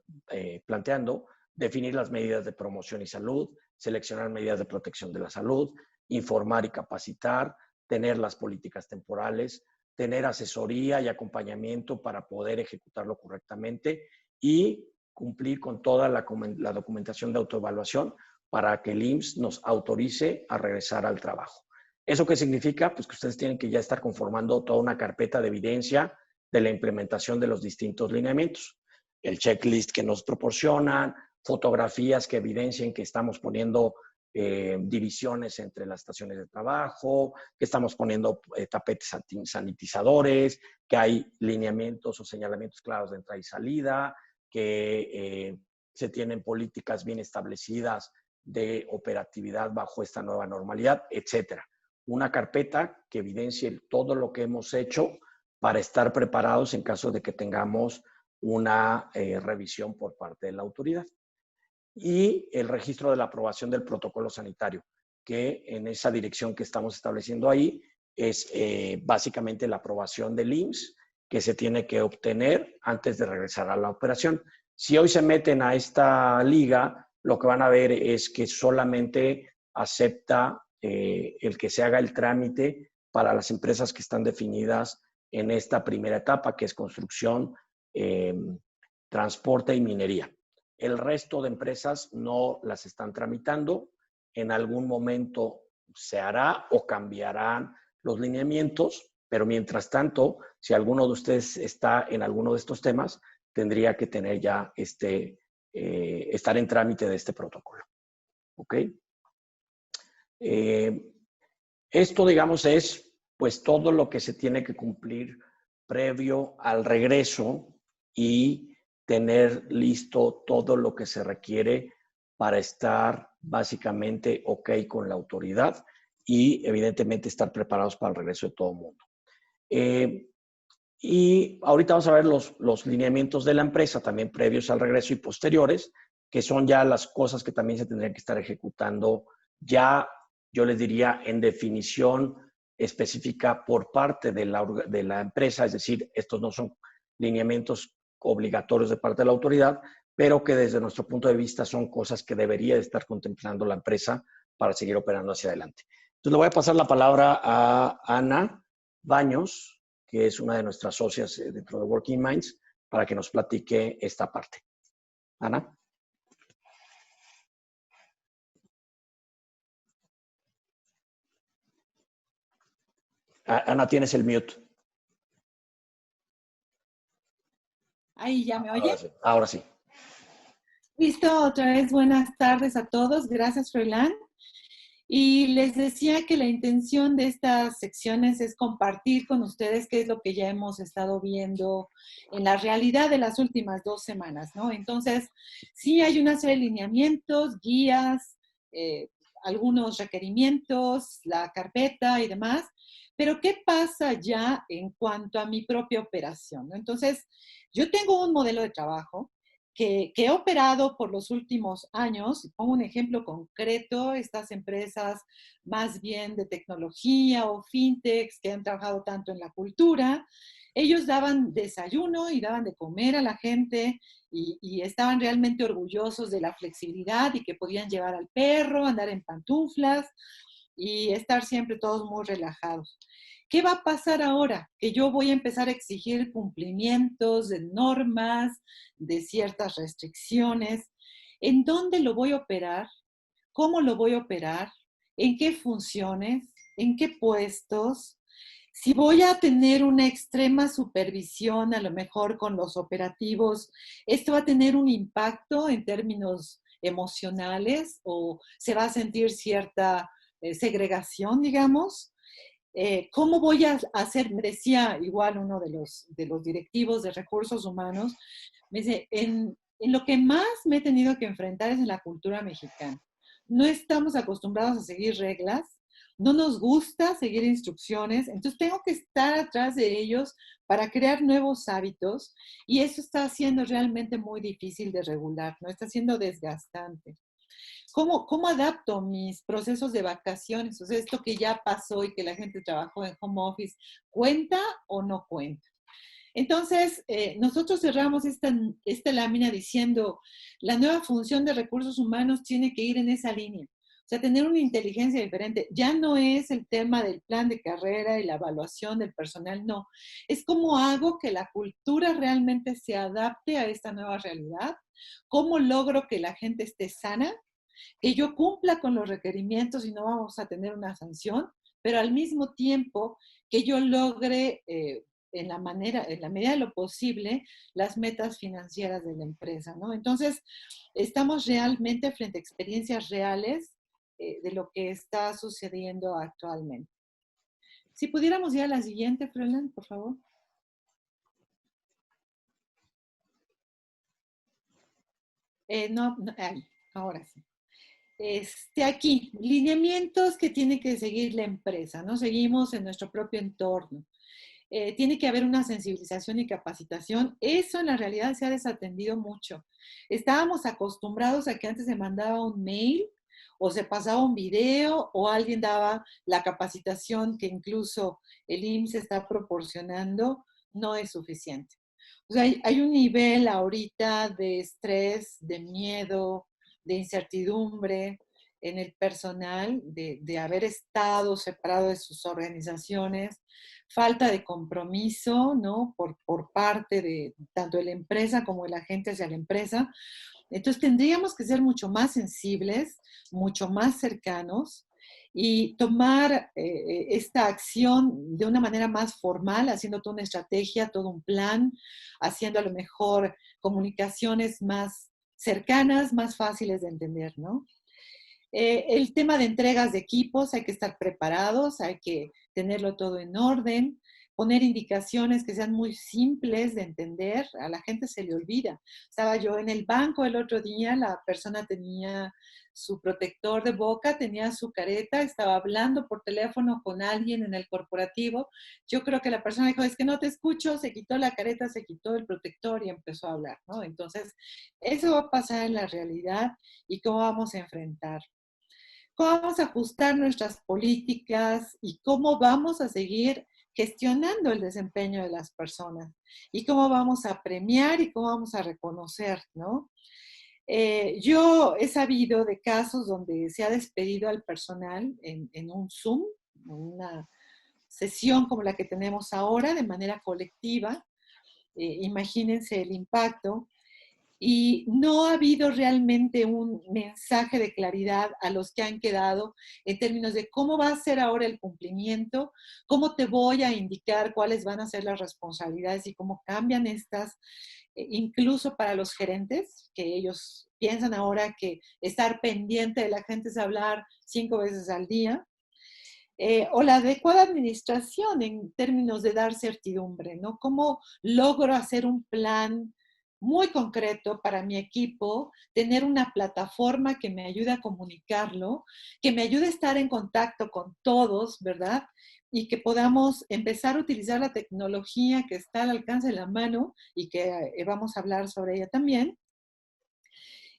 planteando, definir las medidas de promoción y salud, seleccionar medidas de protección de la salud, informar y capacitar, tener las políticas temporales, tener asesoría y acompañamiento para poder ejecutarlo correctamente y cumplir con toda la documentación de autoevaluación para que el IMSS nos autorice a regresar al trabajo. ¿Eso qué significa? Pues que ustedes tienen que ya estar conformando toda una carpeta de evidencia de la implementación de los distintos lineamientos. El checklist que nos proporcionan, fotografías que evidencien que estamos poniendo divisiones entre las estaciones de trabajo, que estamos poniendo tapetes sanitizadores, que hay lineamientos o señalamientos claros de entrada y salida, que se tienen políticas bien establecidas de operatividad bajo esta nueva normalidad, etcétera. Una carpeta que evidencie todo lo que hemos hecho para estar preparados en caso de que tengamos una revisión por parte de la autoridad. Y el registro de la aprobación del protocolo sanitario, que en esa dirección que estamos estableciendo ahí es básicamente la aprobación del IMSS que se tiene que obtener antes de regresar a la operación. Si hoy se meten a esta liga, lo que van a ver es que solamente acepta el que se haga el trámite para las empresas que están definidas en esta primera etapa, que es construcción, transporte y minería. El resto de empresas no las están tramitando. en algún momento se hará o cambiarán los lineamientos, pero mientras tanto, si alguno de ustedes está en alguno de estos temas, tendría que tener ya estar en trámite de este protocolo. ¿Ok? Esto, digamos, es pues todo lo que se tiene que cumplir previo al regreso y tener listo todo lo que se requiere para estar básicamente ok con la autoridad y evidentemente estar preparados para el regreso de todo el mundo. Y ahorita vamos a ver los lineamientos de la empresa, también previos al regreso y posteriores, que son ya las cosas que también se tendrían que estar ejecutando ya, yo les diría, en definición específica por parte de la empresa, es decir, estos no son lineamientos obligatorios de parte de la autoridad, pero que desde nuestro punto de vista son cosas que debería de estar contemplando la empresa para seguir operando hacia adelante. Entonces le voy a pasar la palabra a Ana Baños, que es una de nuestras socias dentro de Working Minds, para que nos platique esta parte. Ana. Ana, tienes el mute. Ahí ya me oye. Ahora sí. Listo, otra vez buenas tardes a todos. Gracias, Froilán. Y les decía que la intención de estas secciones es compartir con ustedes qué es lo que ya hemos estado viendo en la realidad de las últimas 2 semanas, ¿no? Entonces, sí hay una serie de lineamientos, guías, algunos requerimientos, la carpeta y demás, pero ¿qué pasa ya en cuanto a mi propia operación, ¿no? Entonces, yo tengo un modelo de trabajo que he operado por los últimos años. Pongo un ejemplo concreto, estas empresas más bien de tecnología o fintechs que han trabajado tanto en la cultura, ellos daban desayuno y daban de comer a la gente y estaban realmente orgullosos de la flexibilidad y que podían llevar al perro, andar en pantuflas y estar siempre todos muy relajados. ¿Qué va a pasar ahora? Que yo voy a empezar a exigir cumplimientos de normas, de ciertas restricciones. ¿En dónde lo voy a operar? ¿Cómo lo voy a operar? ¿En qué funciones? ¿En qué puestos? Si voy a tener una extrema supervisión, a lo mejor con los operativos, ¿esto va a tener un impacto en términos emocionales o se va a sentir cierta segregación, digamos? ¿Cómo voy a hacer? Me decía igual uno de los directivos de recursos humanos, me dice, en lo que más me he tenido que enfrentar es en la cultura mexicana. No estamos acostumbrados a seguir reglas, no nos gusta seguir instrucciones, entonces tengo que estar atrás de ellos para crear nuevos hábitos y eso está siendo realmente muy difícil de regular, ¿no? Está siendo desgastante. ¿Cómo adapto mis procesos de vacaciones? O sea, esto que ya pasó y que la gente trabajó en home office, ¿cuenta o no cuenta? Entonces, nosotros cerramos esta lámina diciendo, la nueva función de recursos humanos tiene que ir en esa línea. O sea, tener una inteligencia diferente. Ya no es el tema del plan de carrera y la evaluación del personal, no. Es cómo hago que la cultura realmente se adapte a esta nueva realidad. ¿Cómo logro que la gente esté sana? Que yo cumpla con los requerimientos y no vamos a tener una sanción, pero al mismo tiempo que yo logre en la medida de lo posible, las metas financieras de la empresa, ¿no? Entonces, estamos realmente frente a experiencias reales de lo que está sucediendo actualmente. Si pudiéramos ir a la siguiente, Froilán, por favor. No, ahí, ahora sí. Aquí, lineamientos que tiene que seguir la empresa, ¿no? Seguimos en nuestro propio entorno. Tiene que haber una sensibilización y capacitación. Eso en la realidad se ha desatendido mucho. Estábamos acostumbrados a que antes se mandaba un mail o se pasaba un video o alguien daba la capacitación que incluso el IMSS está proporcionando, no es suficiente. O sea, hay un nivel ahorita de estrés, de miedo, de incertidumbre en el personal, de haber estado separado de sus organizaciones, falta de compromiso, ¿no? Por parte de tanto de la empresa como de la gente hacia la empresa. Entonces tendríamos que ser mucho más sensibles, mucho más cercanos y tomar esta acción de una manera más formal, haciendo toda una estrategia, todo un plan, haciendo a lo mejor comunicaciones más cercanas, más fáciles de entender, ¿no? El tema de entregas de equipos, hay que estar preparados, hay que tenerlo todo en orden, poner indicaciones que sean muy simples de entender, a la gente se le olvida. Estaba yo en el banco el otro día, la persona tenía su protector de boca, tenía su careta, estaba hablando por teléfono con alguien en el corporativo. Yo creo que la persona dijo, es que no te escucho, se quitó la careta, se quitó el protector y empezó a hablar, ¿no? Entonces, eso va a pasar en la realidad y cómo vamos a enfrentar. ¿Cómo vamos a ajustar nuestras políticas y cómo vamos a seguir gestionando el desempeño de las personas? Y cómo vamos a premiar y cómo vamos a reconocer, ¿no? Yo he sabido de casos donde se ha despedido al personal en un Zoom, una sesión como la que tenemos ahora, de manera colectiva. Imagínense el impacto y no ha habido realmente un mensaje de claridad a los que han quedado en términos de cómo va a ser ahora el cumplimiento, cómo te voy a indicar cuáles van a ser las responsabilidades y cómo cambian estas, incluso para los gerentes, que ellos piensan ahora que estar pendiente de la gente es hablar 5 veces al día. O la adecuada administración en términos de dar certidumbre, ¿no? ¿Cómo logro hacer un plan muy concreto para mi equipo, tener una plataforma que me ayude a comunicarlo, que me ayude a estar en contacto con todos, ¿verdad? Y que podamos empezar a utilizar la tecnología que está al alcance de la mano y que vamos a hablar sobre ella también.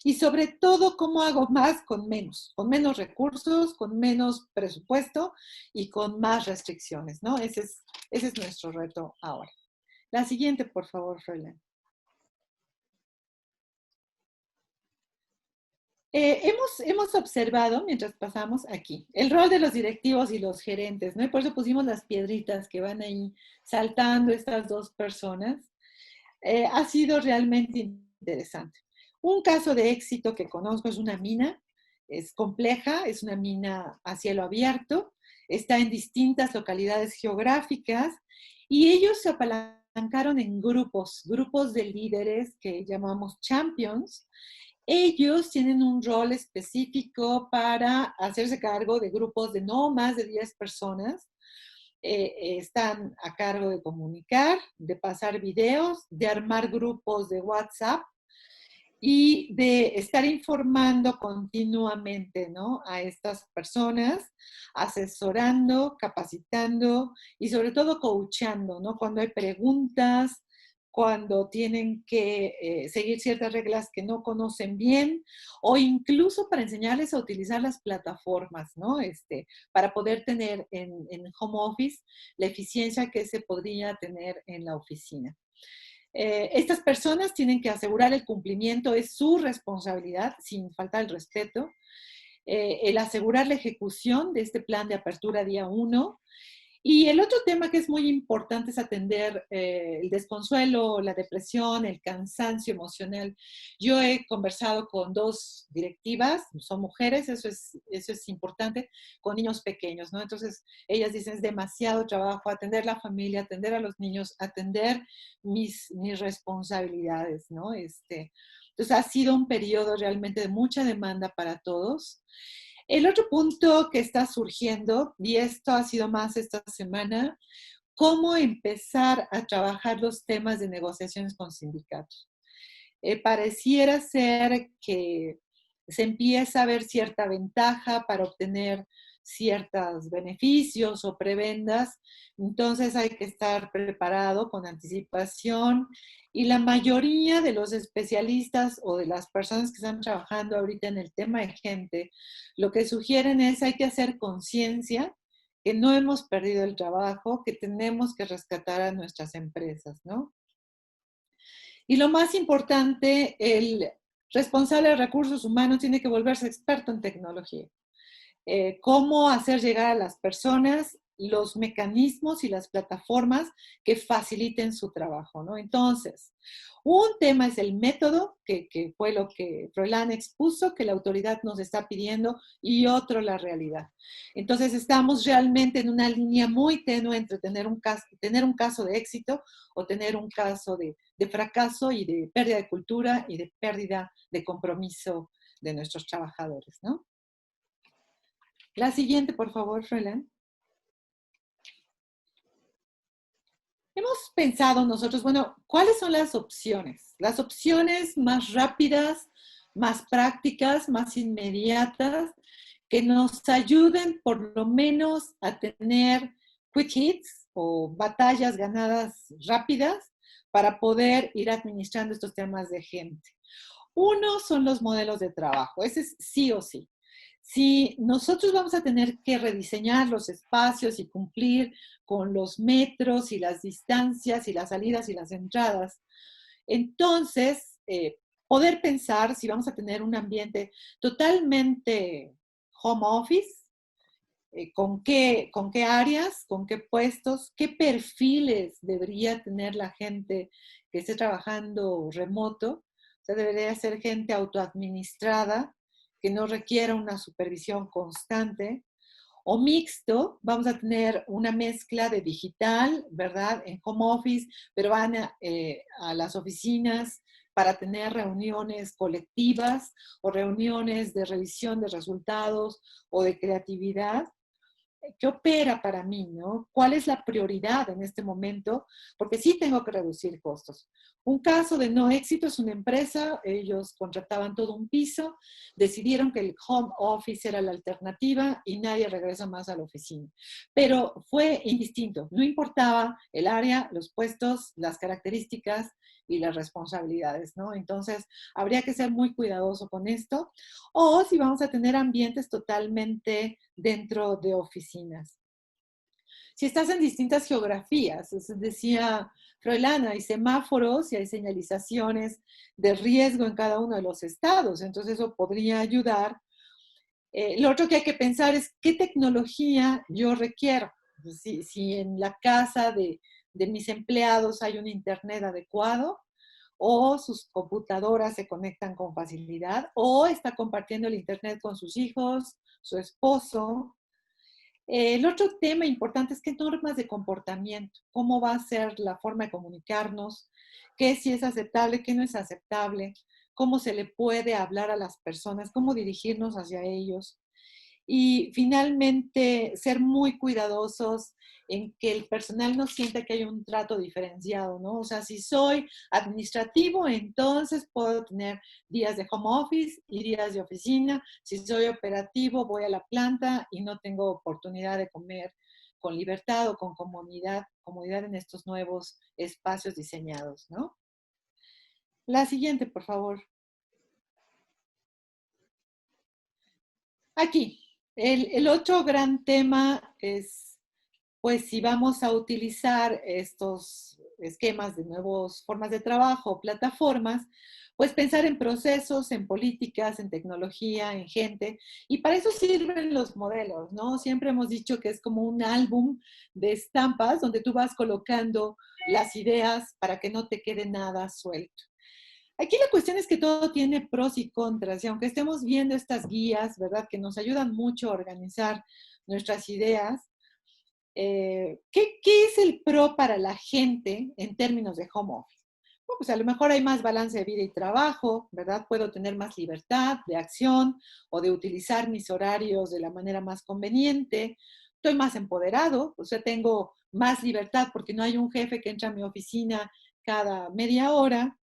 Y sobre todo, ¿cómo hago más con menos recursos, con menos presupuesto y con más restricciones, ¿no? Ese es nuestro reto ahora. La siguiente, por favor, Froilán. Hemos observado, mientras pasamos aquí, el rol de los directivos y los gerentes, ¿no? Y por eso pusimos las piedritas que van ahí saltando estas dos personas. Ha sido realmente interesante. Un caso de éxito que conozco es una mina, es compleja, es una mina a cielo abierto, está en distintas localidades geográficas y ellos se apalancaron en grupos, grupos de líderes que llamamos champions. Ellos tienen un rol específico para hacerse cargo de grupos de no más de 10 personas. Están a cargo de comunicar, de pasar videos, de armar grupos de WhatsApp y de estar informando continuamente, ¿no? A estas personas, asesorando, capacitando y sobre todo coachando, ¿no? Cuando hay preguntas, cuando tienen que seguir ciertas reglas que no conocen bien o incluso para enseñarles a utilizar las plataformas, ¿no? Para poder tener en home office la eficiencia que se podría tener en la oficina. Estas personas tienen que asegurar el cumplimiento, es su responsabilidad, sin faltar el respeto, el asegurar la ejecución de este plan de apertura día 1. Y el otro tema que es muy importante es atender el desconsuelo, la depresión, el cansancio emocional. Yo he conversado con 2 directivas, son mujeres, eso es importante, con niños pequeños, ¿no? Entonces, ellas dicen, es demasiado trabajo atender la familia, atender a los niños, atender mis responsabilidades, ¿no? Entonces, ha sido un periodo realmente de mucha demanda para todos. El otro punto que está surgiendo, y esto ha sido más esta semana, cómo empezar a trabajar los temas de negociaciones con sindicatos. Pareciera ser que se empieza a ver cierta ventaja para obtener ciertos beneficios o prebendas, entonces hay que estar preparado con anticipación y la mayoría de los especialistas o de las personas que están trabajando ahorita en el tema de gente, lo que sugieren es hay que hacer conciencia que no hemos perdido el trabajo, que tenemos que rescatar a nuestras empresas, ¿no? Y lo más importante, el responsable de recursos humanos tiene que volverse experto en tecnología. Cómo hacer llegar a las personas los mecanismos y las plataformas que faciliten su trabajo, ¿no? Entonces, un tema es el método, que fue lo que Froilán expuso, que la autoridad nos está pidiendo, y otro la realidad. Entonces, estamos realmente en una línea muy tenue entre tener un caso de éxito o tener un caso de fracaso y de pérdida de cultura y de pérdida de compromiso de nuestros trabajadores, ¿no? La siguiente, por favor, Froilán. Hemos pensado nosotros, bueno, ¿cuáles son las opciones? Las opciones más rápidas, más prácticas, más inmediatas, que nos ayuden por lo menos a tener quick hits o batallas ganadas rápidas para poder ir administrando estos temas de gente. Uno son los modelos de trabajo, ese es sí o sí. Si nosotros vamos a tener que rediseñar los espacios y cumplir con los metros y las distancias y las salidas y las entradas, entonces poder pensar si vamos a tener un ambiente totalmente home office, con qué áreas, con qué puestos, qué perfiles debería tener la gente que esté trabajando remoto. O sea, debería ser gente autoadministrada, que no requiera una supervisión constante, o mixto, vamos a tener una mezcla de digital, ¿verdad? En home office, pero van a las oficinas para tener reuniones colectivas o reuniones de revisión de resultados o de creatividad. ¿Qué opera para mí, no? ¿Cuál es la prioridad en este momento? Porque sí tengo que reducir costos. Un caso de no éxito es una empresa, ellos contrataban todo un piso, decidieron que el home office era la alternativa y nadie regresa más a la oficina. Pero fue indistinto, no importaba el área, los puestos, las características y las responsabilidades, ¿no? Entonces, habría que ser muy cuidadoso con esto. O si vamos a tener ambientes totalmente dentro de oficinas. Si estás en distintas geografías, decía Froilán, hay semáforos y hay señalizaciones de riesgo en cada uno de los estados, entonces eso podría ayudar. Lo otro que hay que pensar es qué tecnología yo requiero. Si en la casa de mis empleados hay un internet adecuado, o sus computadoras se conectan con facilidad, o está compartiendo el internet con sus hijos, su esposo. El otro tema importante es qué normas de comportamiento, cómo va a ser la forma de comunicarnos, qué sí es aceptable, qué no es aceptable, cómo se le puede hablar a las personas, cómo dirigirnos hacia ellos. Y finalmente, ser muy cuidadosos en que el personal no sienta que hay un trato diferenciado, ¿no? O sea, si soy administrativo, entonces puedo tener días de home office y días de oficina. Si soy operativo, voy a la planta y no tengo oportunidad de comer con libertad o con comodidad en estos nuevos espacios diseñados, ¿no? La siguiente, por favor. Aquí, el otro gran tema es, pues, si vamos a utilizar estos esquemas de nuevas formas de trabajo, plataformas, pues pensar en procesos, en políticas, en tecnología, en gente, y para eso sirven los modelos, ¿no? Siempre hemos dicho que es como un álbum de estampas donde tú vas colocando las ideas para que no te quede nada suelto. Aquí la cuestión es que todo tiene pros y contras, y aunque estemos viendo estas guías, ¿verdad?, que nos ayudan mucho a organizar nuestras ideas, ¿qué es el pro para la gente en términos de home office? Bueno, pues a lo mejor hay más balance de vida y trabajo, ¿verdad? Puedo tener más libertad de acción o de utilizar mis horarios de la manera más conveniente. Estoy más empoderado, o sea, tengo más libertad porque no hay un jefe que entra a mi oficina cada media hora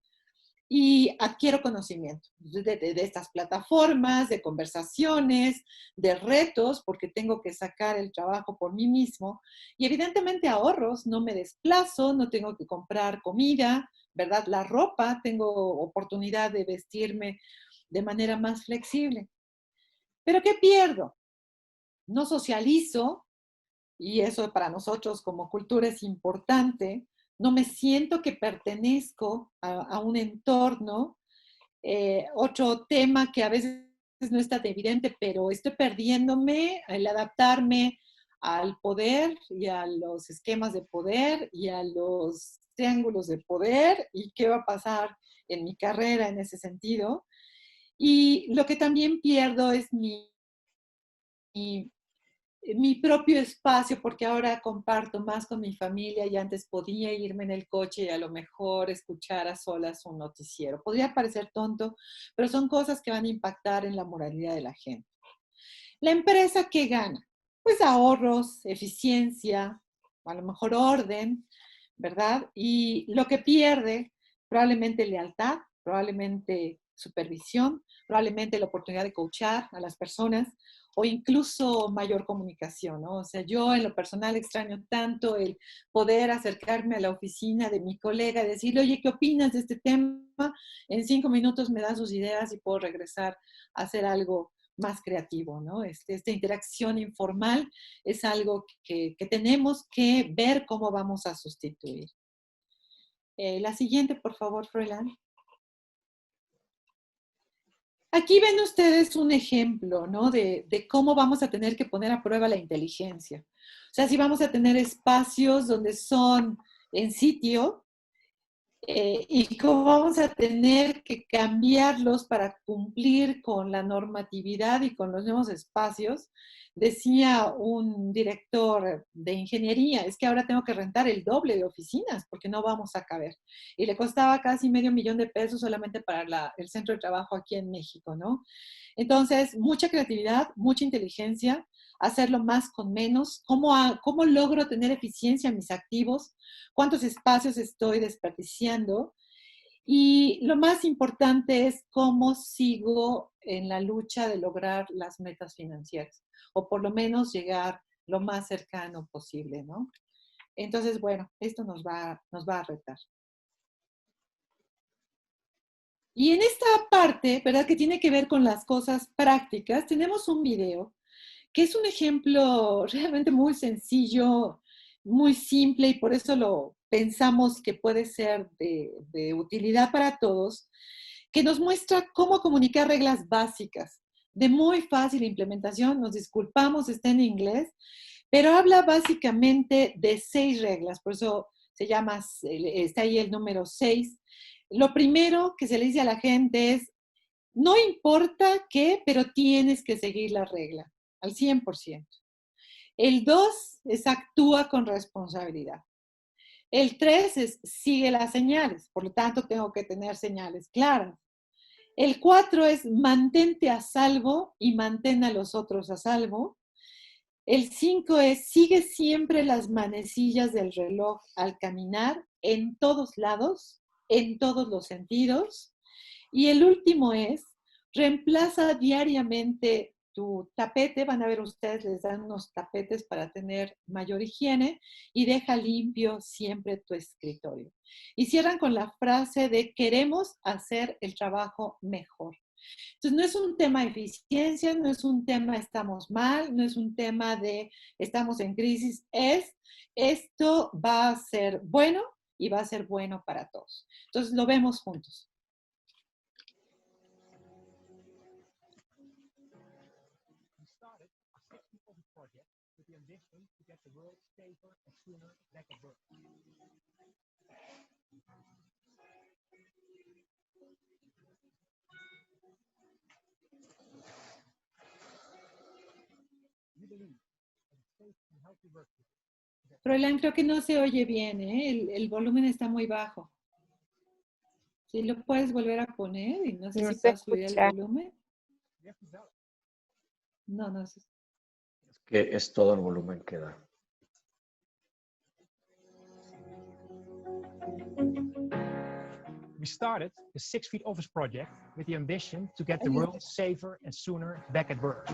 y adquiero conocimiento de estas plataformas, de conversaciones, de retos, porque tengo que sacar el trabajo por mí mismo. Y evidentemente ahorros, no me desplazo, no tengo que comprar comida, ¿verdad? La ropa, tengo oportunidad de vestirme de manera más flexible. Pero ¿qué pierdo? No socializo, y eso para nosotros como cultura es importante. No me siento que pertenezco a un entorno. Otro tema que a veces no es tan evidente, pero estoy perdiéndome el adaptarme al poder y a los esquemas de poder y a los triángulos de poder y qué va a pasar en mi carrera en ese sentido. Y lo que también pierdo es mi propio espacio, porque ahora comparto más con mi familia y antes podía irme en el coche y a lo mejor escuchar a solas un noticiero. Podría parecer tonto, pero son cosas que van a impactar en la moralidad de la gente. La empresa, ¿qué gana? Pues ahorros, eficiencia, a lo mejor orden, ¿verdad? Y lo que pierde, probablemente lealtad, probablemente supervisión, probablemente la oportunidad de coachar a las personas o incluso mayor comunicación, ¿no? O sea, yo en lo personal extraño tanto el poder acercarme a la oficina de mi colega y decirle, oye, ¿qué opinas de este tema? En 5 minutos me da sus ideas y puedo regresar a hacer algo más creativo, ¿no? Esta interacción informal es algo que tenemos que ver cómo vamos a sustituir. La siguiente, por favor, Froilán. Aquí ven ustedes un ejemplo, ¿no? De cómo vamos a tener que poner a prueba la inteligencia. O sea, si vamos a tener espacios donde son en sitio, y cómo vamos a tener que cambiarlos para cumplir con la normatividad y con los nuevos espacios. Decía un director de ingeniería, es que ahora tengo que rentar el doble de oficinas porque no vamos a caber. Y le costaba casi $500,000 solamente para el centro de trabajo aquí en México, ¿no? Entonces, mucha creatividad, mucha inteligencia, hacerlo más con menos, cómo logro tener eficiencia en mis activos, cuántos espacios estoy desperdiciando. Y lo más importante es cómo sigo en la lucha de lograr las metas financieras, o por lo menos llegar lo más cercano posible, ¿no? Entonces, bueno, esto nos va a retar. Y en esta parte, ¿verdad? Que tiene que ver con las cosas prácticas, tenemos un video que es un ejemplo realmente muy sencillo, muy simple y por eso lo pensamos que puede ser de utilidad para todos, que nos muestra cómo comunicar reglas básicas de muy fácil implementación. Nos disculpamos, está en inglés, pero habla básicamente de 6 reglas, por eso se llama, está ahí el número 6. Lo primero que se le dice a la gente es, no importa qué, pero tienes que seguir la regla al 100%. El 2 es actúa con responsabilidad. El 3 es sigue las señales, por lo tanto tengo que tener señales claras. El 4 es mantente a salvo y mantén a los otros a salvo. El 5 es sigue siempre las manecillas del reloj al caminar en todos lados, en todos los sentidos. Y el último es reemplaza diariamente tu tapete, van a ver ustedes, les dan unos tapetes para tener mayor higiene y deja limpio siempre tu escritorio. Y cierran con la frase de queremos hacer el trabajo mejor. Entonces, no es un tema de eficiencia, no es un tema estamos mal, no es un tema de estamos en crisis, esto va a ser bueno y va a ser bueno para todos. Entonces, lo vemos juntos. With the ambition to get the world safer and sooner back at work. Froilán, creo que no se oye bien, ¿eh? El volumen está muy bajo. ¿Sí lo puedes volver a poner? Y no sé si puedes subir el volumen. No, no sé. Es que es todo el volumen que da. We started the 6 Feet Office project with the ambition to get the world safer and sooner back at work.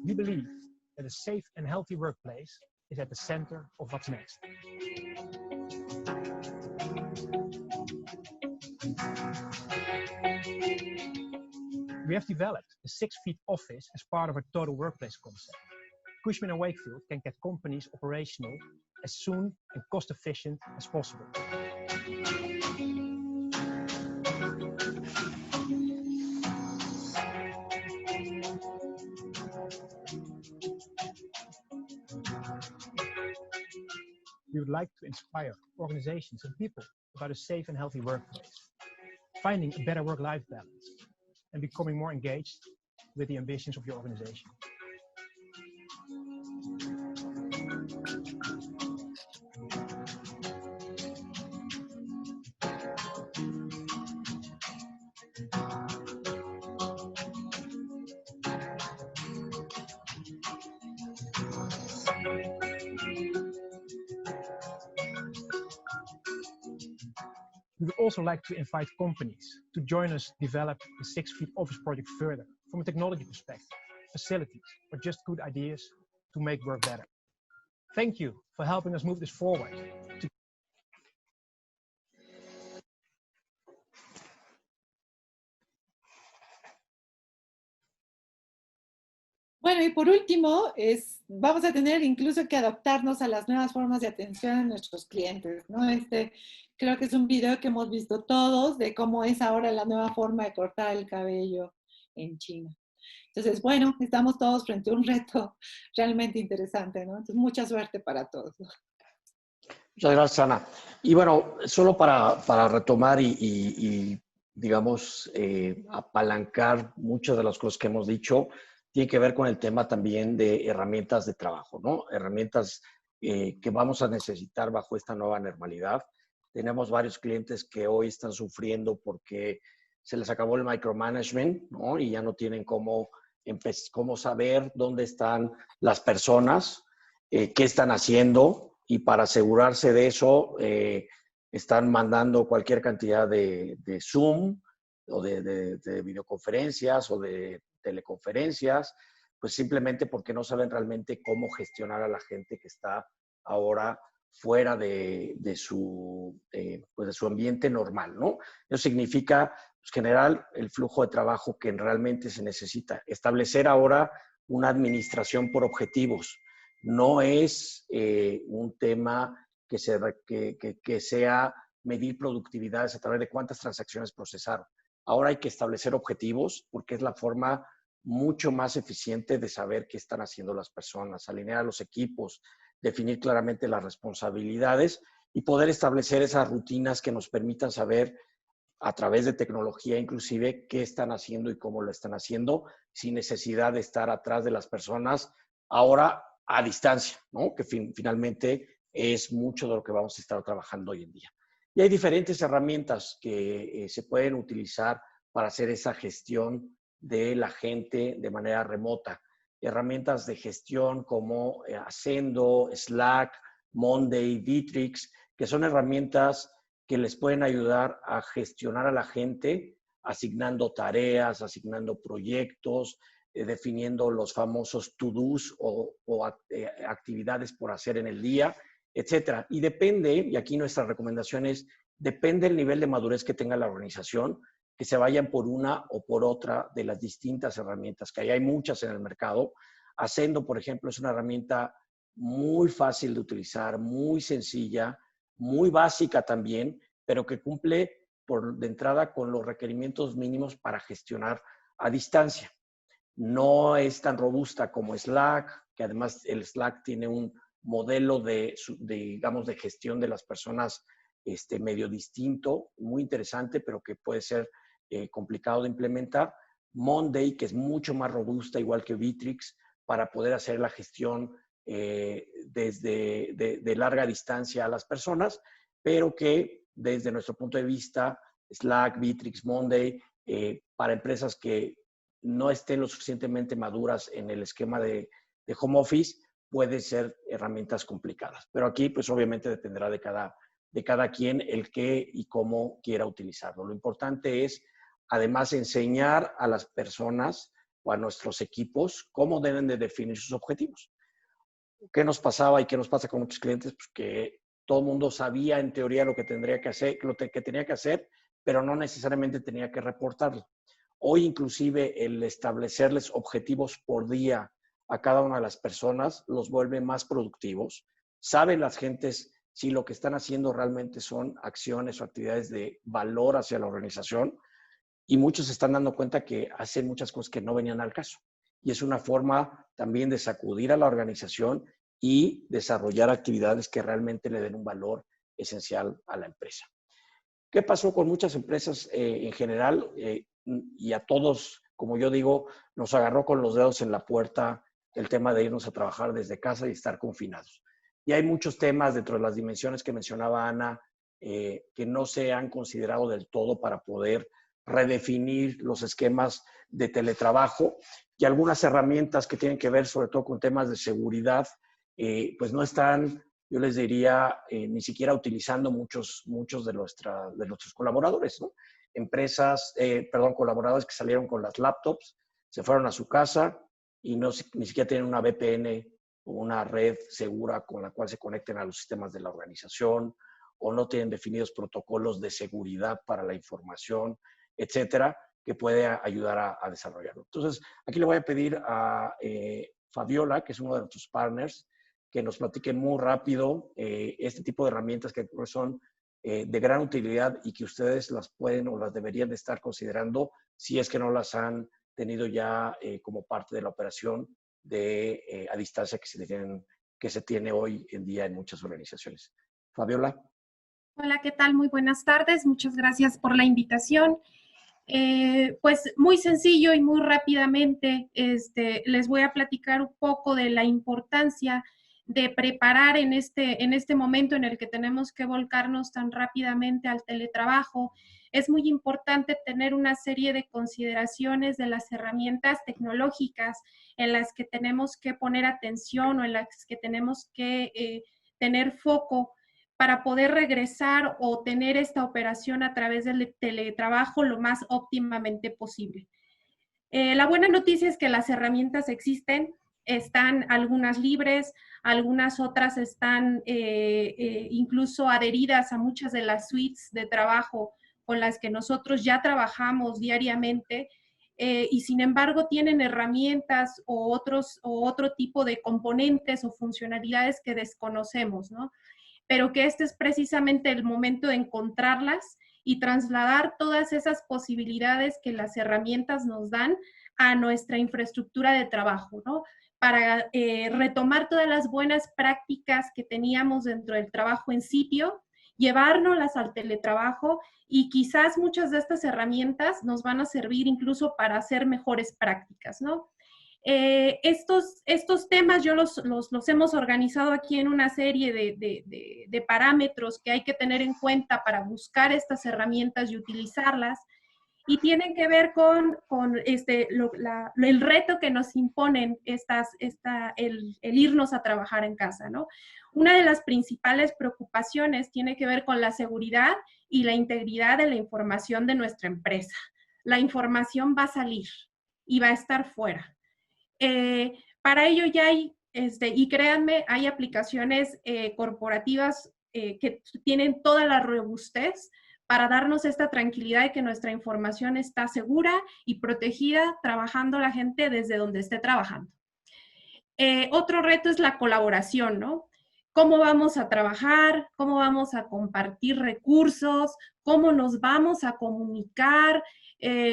We believe that a safe and healthy workplace is at the center of what's next. We have developed the 6 Feet Office as part of our total workplace concept. Cushman & Wakefield can get companies operational as soon and cost efficient as possible. we would like to inspire organizations and people about a safe and healthy workplace, finding a better work-life balance, and becoming more engaged with the ambitions of your organization. We would also like to invite companies to join us develop the 6 Feet Office project further from a technology perspective, facilities, or just good ideas to make work better. Thank you for helping us move this forward. Bueno, y por último, vamos a tener incluso que adaptarnos a las nuevas formas de atención a nuestros clientes, ¿no? Creo que es un video que hemos visto todos de cómo es ahora la nueva forma de cortar el cabello en China. Entonces, bueno, estamos todos frente a un reto realmente interesante, ¿no? Entonces, mucha suerte para todos. Muchas gracias, Ana. Y bueno, solo para retomar y digamos, apalancar muchas de las cosas que hemos dicho, tiene que ver con el tema también de herramientas de trabajo, ¿no? Herramientas que vamos a necesitar bajo esta nueva normalidad. Tenemos varios clientes que hoy están sufriendo porque se les acabó el micromanagement, ¿no? Y ya no tienen cómo saber dónde están las personas, qué están haciendo, y para asegurarse de eso están mandando cualquier cantidad de Zoom o de videoconferencias o de teleconferencias, pues simplemente porque no saben realmente cómo gestionar a la gente que está ahora fuera de su ambiente normal, ¿no? Eso significa, pues, generar el flujo de trabajo que realmente se necesita. Establecer ahora una administración por objetivos. No es un tema que sea medir productividades a través de cuántas transacciones procesaron. Ahora hay que establecer objetivos porque es la forma mucho más eficiente de saber qué están haciendo las personas, alinear a los equipos, definir claramente las responsabilidades y poder establecer esas rutinas que nos permitan saber a través de tecnología inclusive qué están haciendo y cómo lo están haciendo sin necesidad de estar atrás de las personas ahora a distancia, ¿no? Que finalmente es mucho de lo que vamos a estar trabajando hoy en día. Y hay diferentes herramientas que se pueden utilizar para hacer esa gestión de la gente de manera remota. Herramientas de gestión como Ascendo, Slack, Monday, Bitrix, que son herramientas que les pueden ayudar a gestionar a la gente, asignando tareas, asignando proyectos, definiendo los famosos to-dos o actividades por hacer en el día, etcétera. Y depende, y aquí nuestra recomendación es, depende del nivel de madurez que tenga la organización, que se vayan por una o por otra de las distintas herramientas, que hay muchas en el mercado. Ascendo, por ejemplo, es una herramienta muy fácil de utilizar, muy sencilla, muy básica también, pero que cumple de entrada con los requerimientos mínimos para gestionar a distancia. No es tan robusta como Slack, que además el Slack tiene un modelo de gestión de las personas medio distinto, muy interesante, pero que puede ser complicado de implementar. Monday, que es mucho más robusta, igual que Bitrix, para poder hacer la gestión de larga distancia a las personas, pero que desde nuestro punto de vista, Slack, Bitrix, Monday, para empresas que no estén lo suficientemente maduras en el esquema de home office, pueden ser herramientas complicadas. Pero aquí, pues obviamente dependerá de cada quien el qué y cómo quiera utilizarlo. Lo importante es, además, enseñar a las personas o a nuestros equipos cómo deben de definir sus objetivos. ¿Qué nos pasaba y qué nos pasa con muchos clientes? Pues que todo el mundo sabía en teoría lo que tendría que hacer, lo que tenía que hacer, pero no necesariamente tenía que reportarlo. Hoy inclusive el establecerles objetivos por día a cada una de las personas los vuelve más productivos. Saben las gentes si lo que están haciendo realmente son acciones o actividades de valor hacia la organización, y muchos se están dando cuenta que hacen muchas cosas que no venían al caso. Y es una forma también de sacudir a la organización y desarrollar actividades que realmente le den un valor esencial a la empresa. ¿Qué pasó con muchas empresas en general? Y a todos, como yo digo, nos agarró con los dedos en la puerta el tema de irnos a trabajar desde casa y estar confinados. Y hay muchos temas dentro de las dimensiones que mencionaba Ana que no se han considerado del todo para poder redefinir los esquemas de teletrabajo y algunas herramientas que tienen que ver sobre todo con temas de seguridad, pues no están, yo les diría, ni siquiera utilizando muchos de nuestros colaboradores, ¿no? Colaboradores que salieron con las laptops, se fueron a su casa y ni siquiera tienen una VPN o una red segura con la cual se conecten a los sistemas de la organización, o no tienen definidos protocolos de seguridad para la información, etcétera, que puede ayudar a desarrollarlo. Entonces, aquí le voy a pedir a Fabiola, que es uno de nuestros partners, que nos platique muy rápido este tipo de herramientas que son de gran utilidad y que ustedes las pueden o las deberían de estar considerando si es que no las han tenido ya como parte de la operación a distancia que se tiene hoy en día en muchas organizaciones. Fabiola. Hola, ¿qué tal? Muy buenas tardes. Muchas gracias por la invitación. Pues muy sencillo y muy rápidamente les voy a platicar un poco de la importancia de preparar en este momento en el que tenemos que volcarnos tan rápidamente al teletrabajo. Es muy importante tener una serie de consideraciones de las herramientas tecnológicas en las que tenemos que poner atención o en las que tenemos que tener foco para poder regresar o tener esta operación a través del teletrabajo lo más óptimamente posible. La buena noticia es que las herramientas existen, están algunas libres, algunas otras están incluso adheridas a muchas de las suites de trabajo con las que nosotros ya trabajamos diariamente, y sin embargo tienen herramientas o otro tipo de componentes o funcionalidades que desconocemos, ¿no? Pero que este es precisamente el momento de encontrarlas y trasladar todas esas posibilidades que las herramientas nos dan a nuestra infraestructura de trabajo, ¿no? Para retomar todas las buenas prácticas que teníamos dentro del trabajo en sitio, llevárnoslas al teletrabajo y quizás muchas de estas herramientas nos van a servir incluso para hacer mejores prácticas, ¿no? Estos temas yo los hemos organizado aquí en una serie de parámetros que hay que tener en cuenta para buscar estas herramientas y utilizarlas, y tienen que ver con el reto que nos imponen el irnos a trabajar en casa, ¿no? Una de las principales preocupaciones tiene que ver con la seguridad y la integridad de la información de nuestra empresa. La información va a salir y va a estar fuera. Para ello ya hay, y créanme, hay aplicaciones corporativas que tienen toda la robustez para darnos esta tranquilidad de que nuestra información está segura y protegida, trabajando la gente desde donde esté trabajando. Otro reto es la colaboración, ¿no? ¿Cómo vamos a trabajar? ¿Cómo vamos a compartir recursos? ¿Cómo nos vamos a comunicar?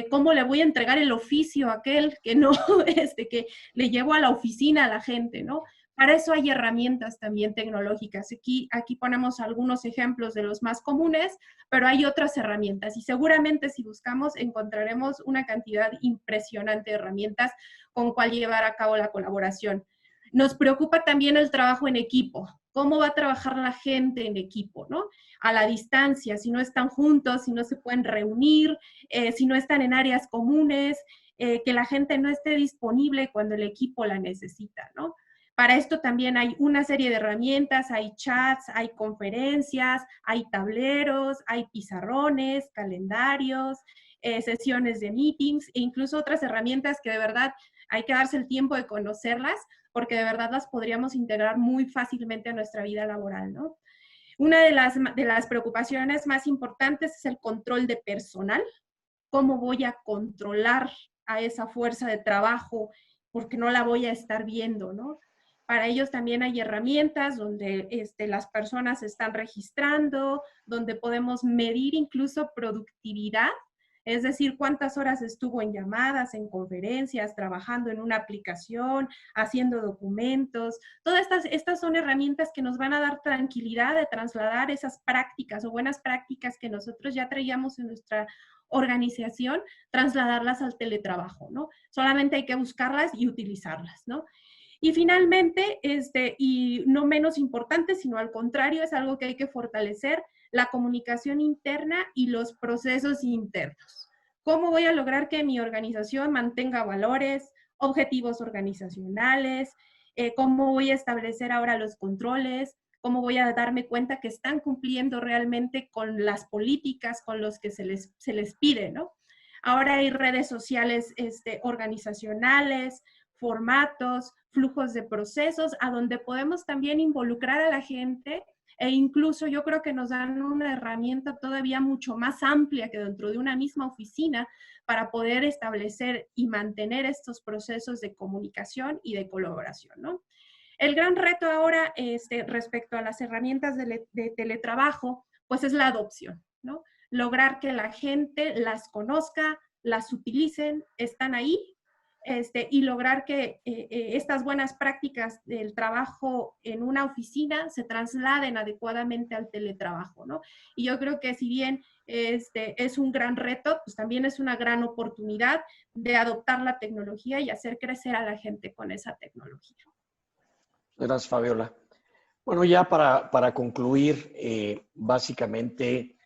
¿Cómo le voy a entregar el oficio a aquel que no, que le llevo a la oficina a la gente, ¿no? Para eso hay herramientas también tecnológicas. Aquí ponemos algunos ejemplos de los más comunes, pero hay otras herramientas y seguramente si buscamos encontraremos una cantidad impresionante de herramientas con cual llevar a cabo la colaboración. Nos preocupa también el trabajo en equipo. ¿Cómo va a trabajar la gente en equipo, ¿no? A la distancia, si no están juntos, si no se pueden reunir, si no están en áreas comunes, que la gente no esté disponible cuando el equipo la necesita, ¿no? Para esto también hay una serie de herramientas, hay chats, hay conferencias, hay tableros, hay pizarrones, calendarios, sesiones de meetings e incluso otras herramientas que de verdad hay que darse el tiempo de conocerlas porque de verdad las podríamos integrar muy fácilmente a nuestra vida laboral, ¿no? Una de las preocupaciones más importantes es el control de personal. ¿Cómo voy a controlar a esa fuerza de trabajo? Porque no la voy a estar viendo, ¿no? Para ellos también hay herramientas donde las personas se están registrando, donde podemos medir incluso productividad Es decir, cuántas horas estuvo en llamadas, en conferencias, trabajando en una aplicación, haciendo documentos. Todas estas son herramientas que nos van a dar tranquilidad de trasladar esas prácticas o buenas prácticas que nosotros ya traíamos en nuestra organización, trasladarlas al teletrabajo, ¿no? Solamente hay que buscarlas y utilizarlas, ¿no? Y finalmente, y no menos importante, sino al contrario, es algo que hay que fortalecer, la comunicación interna y los procesos internos. ¿Cómo voy a lograr que mi organización mantenga valores, objetivos organizacionales? ¿Cómo voy a establecer ahora los controles? ¿Cómo voy a darme cuenta que están cumpliendo realmente con las políticas con los que se les pide, ¿no? Ahora hay redes sociales organizacionales, formatos, flujos de procesos, a donde podemos también involucrar a la gente e incluso yo creo que nos dan una herramienta todavía mucho más amplia que dentro de una misma oficina para poder establecer y mantener estos procesos de comunicación y de colaboración, ¿no? El gran reto ahora respecto a las herramientas de teletrabajo, pues es la adopción, ¿no? Lograr que la gente las conozca, las utilicen, están ahí, y lograr que estas buenas prácticas del trabajo en una oficina se trasladen adecuadamente al teletrabajo, ¿no? Y yo creo que si bien es un gran reto, pues también es una gran oportunidad de adoptar la tecnología y hacer crecer a la gente con esa tecnología. Gracias, Fabiola. Bueno, ya para concluir, básicamente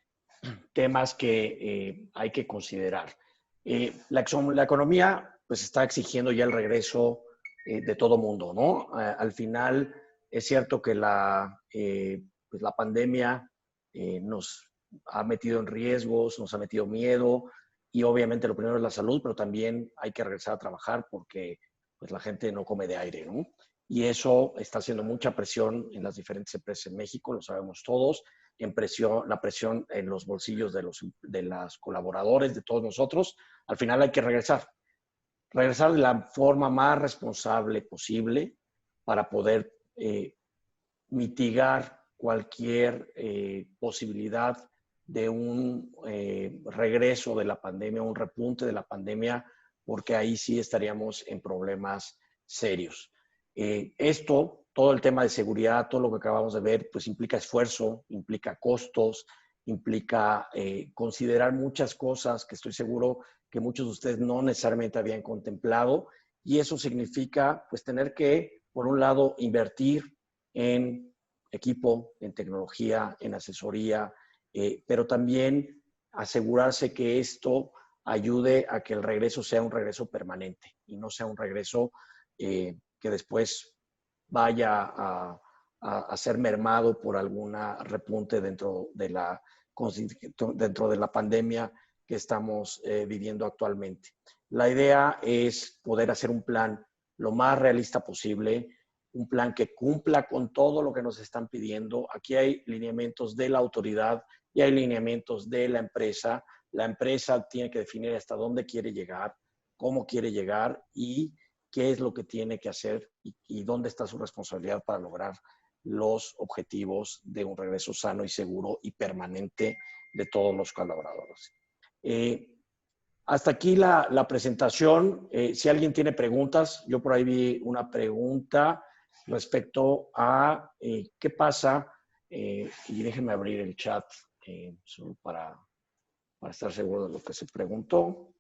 temas que hay que considerar. La economía pues está exigiendo ya el regreso de todo mundo, ¿no? Al final es cierto que pues la pandemia nos ha metido en riesgos, nos ha metido miedo y obviamente lo primero es la salud, pero también hay que regresar a trabajar porque pues la gente no come de aire, ¿no? Y eso está haciendo mucha presión en las diferentes empresas en México, lo sabemos todos, la presión en los bolsillos de los colaboradores, de todos nosotros. Al final hay que regresar de la forma más responsable posible para poder mitigar cualquier posibilidad de un regreso de la pandemia, un repunte de la pandemia, porque ahí sí estaríamos en problemas serios. Todo el tema de seguridad, todo lo que acabamos de ver, pues implica esfuerzo, implica costos, implica considerar muchas cosas que estoy seguro que muchos de ustedes no necesariamente habían contemplado, y eso significa pues tener que, por un lado, invertir en equipo, en tecnología, en asesoría, pero también asegurarse que esto ayude a que el regreso sea un regreso permanente y no sea un regreso que después vaya a ser mermado por alguna repunte dentro de la pandemia que estamos viviendo actualmente. La idea es poder hacer un plan lo más realista posible, un plan que cumpla con todo lo que nos están pidiendo. Aquí hay lineamientos de la autoridad y hay lineamientos de la empresa. La empresa tiene que definir hasta dónde quiere llegar, cómo quiere llegar y qué es lo que tiene que hacer y dónde está su responsabilidad para lograr los objetivos de un regreso sano y seguro y permanente de todos los colaboradores. Hasta aquí la presentación. Si alguien tiene preguntas, yo por ahí vi una pregunta respecto a qué pasa, y déjenme abrir el chat solo para estar seguro de lo que se preguntó,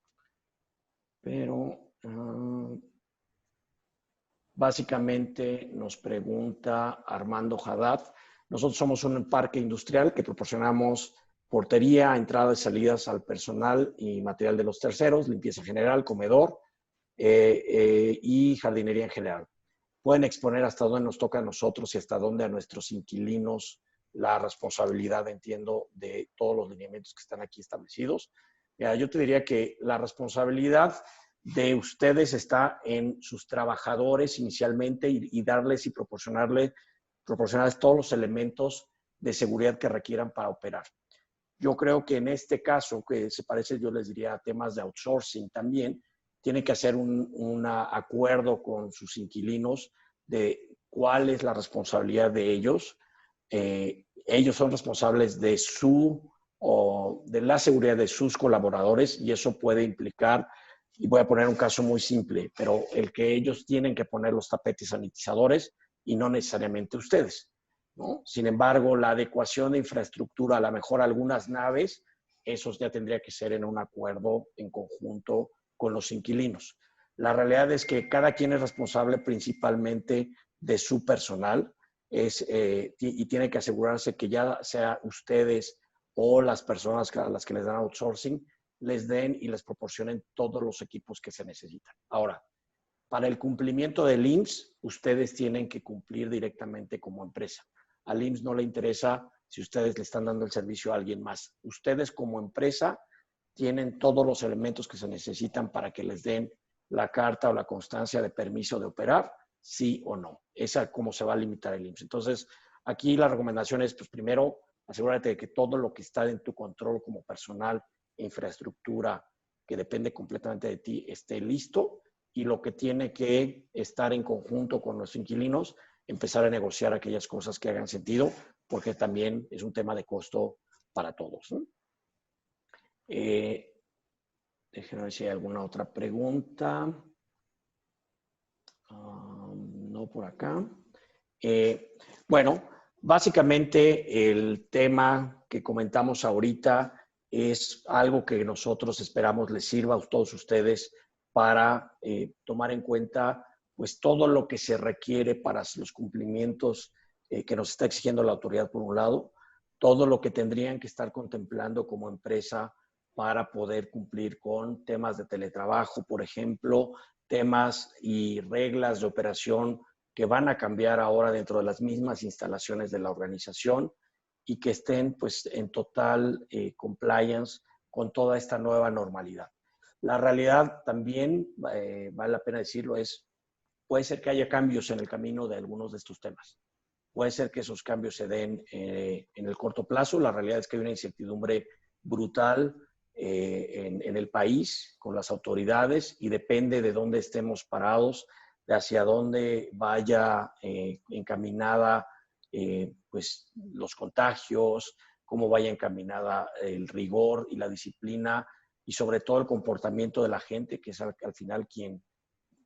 pero básicamente nos pregunta Armando Haddad. Nosotros somos un parque industrial que proporcionamos portería, entradas y salidas al personal y material de los terceros, limpieza general, comedor y jardinería en general. Pueden exponer hasta dónde nos toca a nosotros y hasta dónde a nuestros inquilinos la responsabilidad, entiendo, de todos los lineamientos que están aquí establecidos. Yo te diría que la responsabilidad de ustedes está en sus trabajadores inicialmente y darles y proporcionarles todos los elementos de seguridad que requieran para operar. Yo creo que en este caso, que se parece, yo les diría, a temas de outsourcing también, tienen que hacer un acuerdo con sus inquilinos de cuál es la responsabilidad de ellos. Ellos son responsables de su o de la seguridad de sus colaboradores, y eso puede implicar, y voy a poner un caso muy simple, pero el que ellos tienen que poner los tapetes sanitizadores y no necesariamente ustedes, ¿no? Sin embargo, la adecuación de infraestructura, a lo mejor algunas naves, eso ya tendría que ser en un acuerdo en conjunto con los inquilinos. La realidad es que cada quien es responsable principalmente de su personal y tiene que asegurarse que ya sea ustedes o las personas a las que les dan outsourcing, les den y les proporcionen todos los equipos que se necesitan. Ahora, para el cumplimiento del IMSS, ustedes tienen que cumplir directamente como empresa. Al IMSS no le interesa si ustedes le están dando el servicio a alguien más. Ustedes como empresa tienen todos los elementos que se necesitan para que les den la carta o la constancia de permiso de operar, sí o no. Esa es cómo se va a limitar el IMSS. Entonces, aquí la recomendación es, pues primero, asegúrate de que todo lo que está en tu control como personal, infraestructura, que depende completamente de ti, esté listo, y lo que tiene que estar en conjunto con los inquilinos, empezar a negociar aquellas cosas que hagan sentido, porque también es un tema de costo para todos, ¿no? Déjenme ver si hay alguna otra pregunta. No por acá. Bueno, básicamente el tema que comentamos ahorita es algo que nosotros esperamos les sirva a todos ustedes para tomar en cuenta pues todo lo que se requiere para los cumplimientos que nos está exigiendo la autoridad por un lado, todo lo que tendrían que estar contemplando como empresa para poder cumplir con temas de teletrabajo, por ejemplo, temas y reglas de operación que van a cambiar ahora dentro de las mismas instalaciones de la organización y que estén pues en total compliance con toda esta nueva normalidad. La realidad también, vale la pena decirlo, puede ser que haya cambios en el camino de algunos de estos temas. Puede ser que esos cambios se den en el corto plazo. La realidad es que hay una incertidumbre brutal en el país con las autoridades y depende de dónde estemos parados, de hacia dónde vaya encaminada pues los contagios, cómo vaya encaminada el rigor y la disciplina y sobre todo el comportamiento de la gente, que es al final quien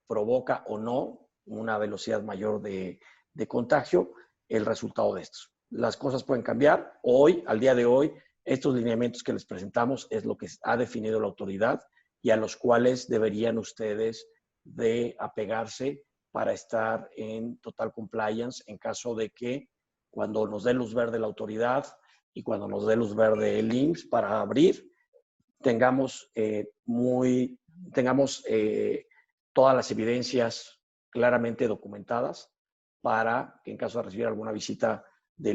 provoca o no una velocidad mayor de contagio, el resultado de esto. Las cosas pueden cambiar. Hoy, al día de hoy, estos lineamientos que les presentamos es lo que ha definido la autoridad y a los cuales deberían ustedes de apegarse para estar en total compliance en caso de que cuando nos dé luz verde la autoridad y cuando nos dé luz verde el IMSS para abrir, tengamos todas las evidencias claramente documentadas para que en caso de recibir alguna visita de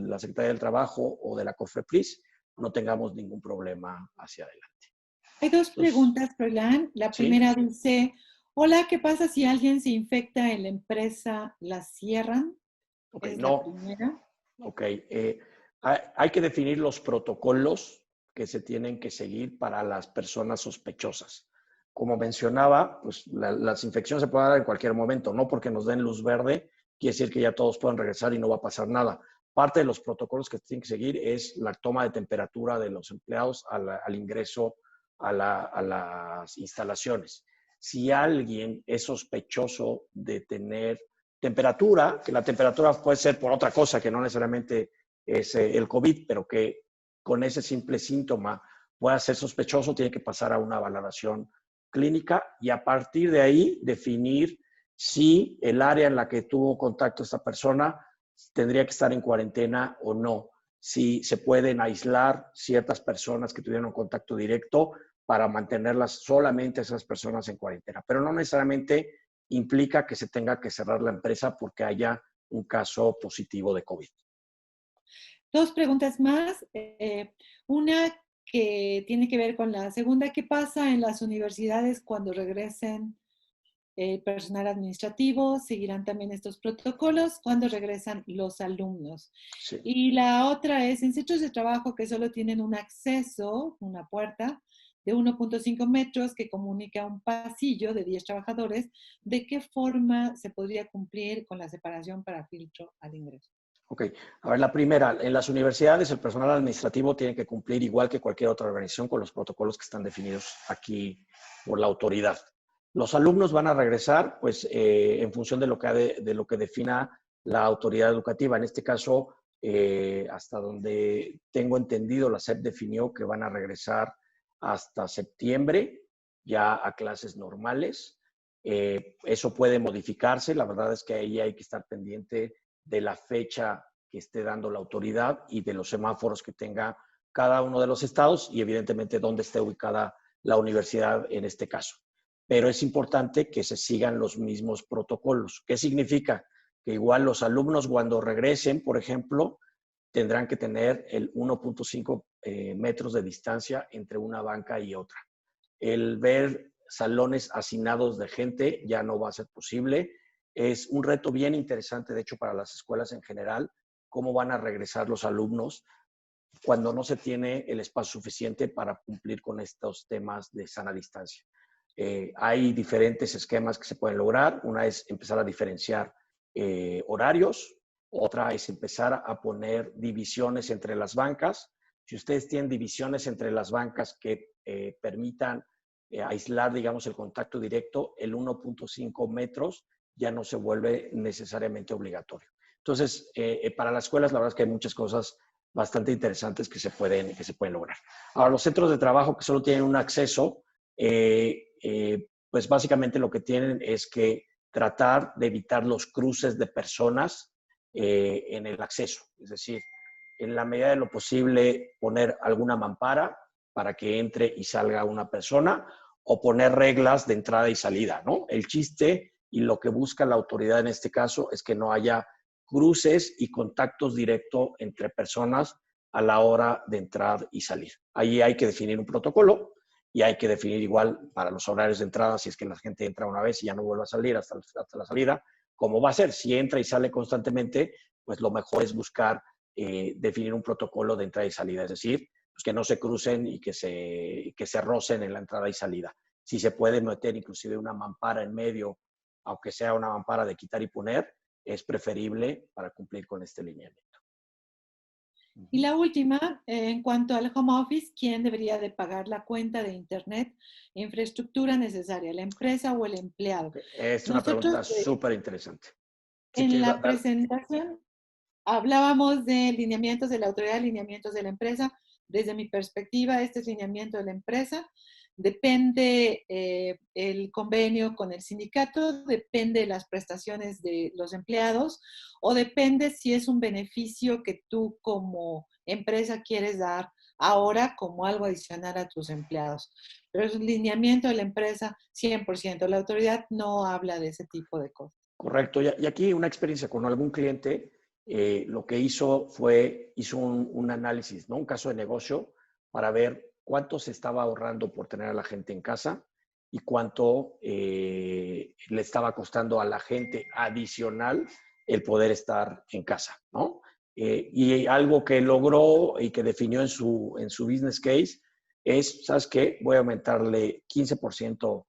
la Secretaría del Trabajo o de la COFEPRIS no tengamos ningún problema hacia adelante. Hay dos preguntas, Froilán. La primera dice, hola, ¿qué pasa si alguien se infecta en la empresa? ¿La cierran? Ok, Es no. la primera. Ok. Hay que definir los protocolos que se tienen que seguir para las personas sospechosas. Como mencionaba, pues las infecciones se pueden dar en cualquier momento, no porque nos den luz verde, quiere decir que ya todos pueden regresar y no va a pasar nada. Parte de los protocolos que tienen que seguir es la toma de temperatura de los empleados al ingreso a las instalaciones. Si alguien es sospechoso de tener temperatura, que la temperatura puede ser por otra cosa que no necesariamente es el COVID, pero que con ese simple síntoma pueda ser sospechoso, tiene que pasar a una valoración clínica y a partir de ahí definir si el área en la que tuvo contacto esta persona tendría que estar en cuarentena o no, si se pueden aislar ciertas personas que tuvieron contacto directo para mantenerlas solamente esas personas en cuarentena, pero no necesariamente implica que se tenga que cerrar la empresa porque haya un caso positivo de COVID. Dos preguntas más. Una que tiene que ver con la segunda. ¿Qué pasa en las universidades cuando regresen personal administrativo? ¿Seguirán también estos protocolos cuando regresan los alumnos? Sí. Y la otra es en centros de trabajo que solo tienen un acceso, una puerta de 1.5 metros que comunica un pasillo de 10 trabajadores. ¿De qué forma se podría cumplir con la separación para filtro al ingreso? Ok, a ver, la primera, en las universidades el personal administrativo tiene que cumplir igual que cualquier otra organización con los protocolos que están definidos aquí por la autoridad. Los alumnos van a regresar, pues, en función de lo que defina la autoridad educativa. En este caso, hasta donde tengo entendido, la SEP definió que van a regresar hasta septiembre, ya a clases normales. Eso puede modificarse. La verdad es que ahí hay que estar pendiente de la fecha que esté dando la autoridad y de los semáforos que tenga cada uno de los estados y evidentemente dónde esté ubicada la universidad en este caso. Pero es importante que se sigan los mismos protocolos. ¿Qué significa? Que igual los alumnos cuando regresen, por ejemplo, tendrán que tener el 1.5 metros de distancia entre una banca y otra. El ver salones hacinados de gente ya no va a ser posible. Es un reto bien interesante, de hecho, para las escuelas en general, cómo van a regresar los alumnos cuando no se tiene el espacio suficiente para cumplir con estos temas de sana distancia. Hay diferentes esquemas que se pueden lograr. Una es empezar a diferenciar horarios, otra es empezar a poner divisiones entre las bancas. Si ustedes tienen divisiones entre las bancas que permitan aislar, digamos, el contacto directo, el 1.5 metros ya no se vuelve necesariamente obligatorio. Entonces, para las escuelas, la verdad es que hay muchas cosas bastante interesantes que se pueden lograr. Ahora, los centros de trabajo que solo tienen un acceso, pues básicamente lo que tienen es que tratar de evitar los cruces de personas en el acceso. Es decir, en la medida de lo posible, poner alguna mampara para que entre y salga una persona o poner reglas de entrada y salida, ¿no? El chiste y lo que busca la autoridad en este caso es que no haya cruces y contactos directos entre personas a la hora de entrar y salir. Ahí hay que definir un protocolo y hay que definir igual para los horarios de entrada, si es que la gente entra una vez y ya no vuelve a salir hasta la salida, ¿cómo va a ser? Si entra y sale constantemente, pues lo mejor es buscar definir un protocolo de entrada y salida, es decir, pues que no se crucen y que se rocen en la entrada y salida. Si se puede meter inclusive una mampara en medio, aunque sea una mampara de quitar y poner, es preferible para cumplir con este lineamiento. Y la última, en cuanto al home office, ¿quién debería de pagar la cuenta de internet e infraestructura necesaria, la empresa o el empleado? Es una pregunta súper interesante. En la presentación hablábamos de lineamientos de la autoridad, lineamientos de la empresa. Desde mi perspectiva, este es lineamiento de la empresa. Depende el convenio con el sindicato, depende de las prestaciones de los empleados o depende si es un beneficio que tú como empresa quieres dar ahora como algo adicional a tus empleados. Pero es un lineamiento de la empresa 100%. La autoridad no habla de ese tipo de cosas. Correcto. Y aquí una experiencia con algún cliente, lo que hizo un análisis, ¿no? Un caso de negocio para ver cuánto se estaba ahorrando por tener a la gente en casa y cuánto le estaba costando a la gente adicional el poder estar en casa, ¿no? Y algo que logró y que definió en su business case es, ¿sabes qué? Voy a aumentarle 15%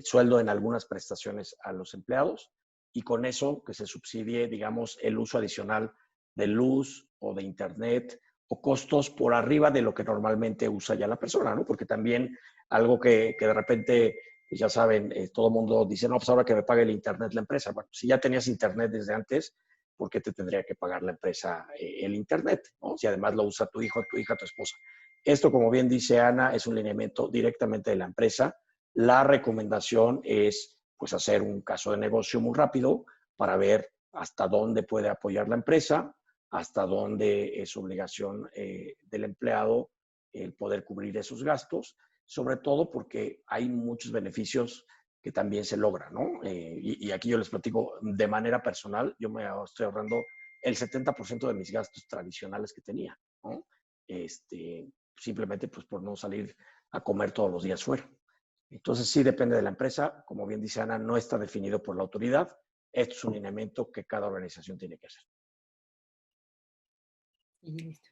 sueldo en algunas prestaciones a los empleados y con eso que se subsidie, digamos, el uso adicional de luz o de internet o costos por arriba de lo que normalmente usa ya la persona, ¿no? Porque también algo que de repente, pues ya saben, todo el mundo dice, no, pues ahora que me pague el internet la empresa. Bueno, si ya tenías internet desde antes, ¿por qué te tendría que pagar la empresa el internet, ¿no? Si además lo usa tu hijo, tu hija, tu esposa. Esto, como bien dice Ana, es un lineamiento directamente de la empresa. La recomendación es, pues, hacer un caso de negocio muy rápido para ver hasta dónde puede apoyar la empresa, hasta dónde es obligación del empleado el poder cubrir esos gastos, sobre todo porque hay muchos beneficios que también se logran, ¿no? Y aquí yo les platico de manera personal, yo me estoy ahorrando el 70% de mis gastos tradicionales que tenía, ¿no? Simplemente pues por no salir a comer todos los días fuera. Entonces sí depende de la empresa, como bien dice Ana, no está definido por la autoridad, esto es un lineamiento que cada organización tiene que hacer. Listo.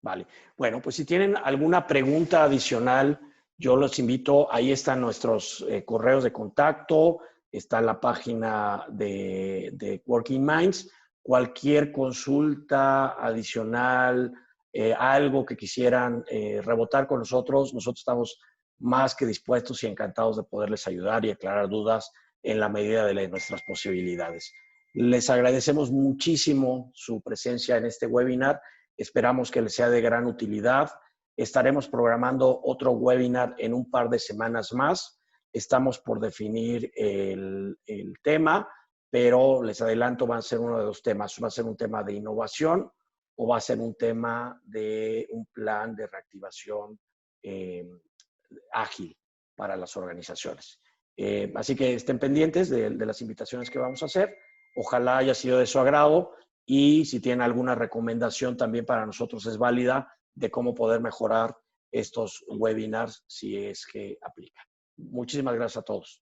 Vale. Bueno, pues si tienen alguna pregunta adicional, yo los invito, ahí están nuestros correos de contacto, está la página de Working Minds, Cualquier consulta adicional, algo que quisieran rebotar con nosotros estamos más que dispuestos y encantados de poderles ayudar y aclarar dudas en la medida de nuestras posibilidades. Les agradecemos muchísimo su presencia en este webinar. Esperamos que les sea de gran utilidad. Estaremos programando otro webinar en un par de semanas más. Estamos por definir el tema, pero les adelanto, va a ser uno de dos temas. Va a ser un tema de innovación o va a ser un tema de un plan de reactivación ágil para las organizaciones. Así que estén pendientes de las invitaciones que vamos a hacer. Ojalá haya sido de su agrado y si tienen alguna recomendación también para nosotros es válida de cómo poder mejorar estos webinars si es que aplica. Muchísimas gracias a todos.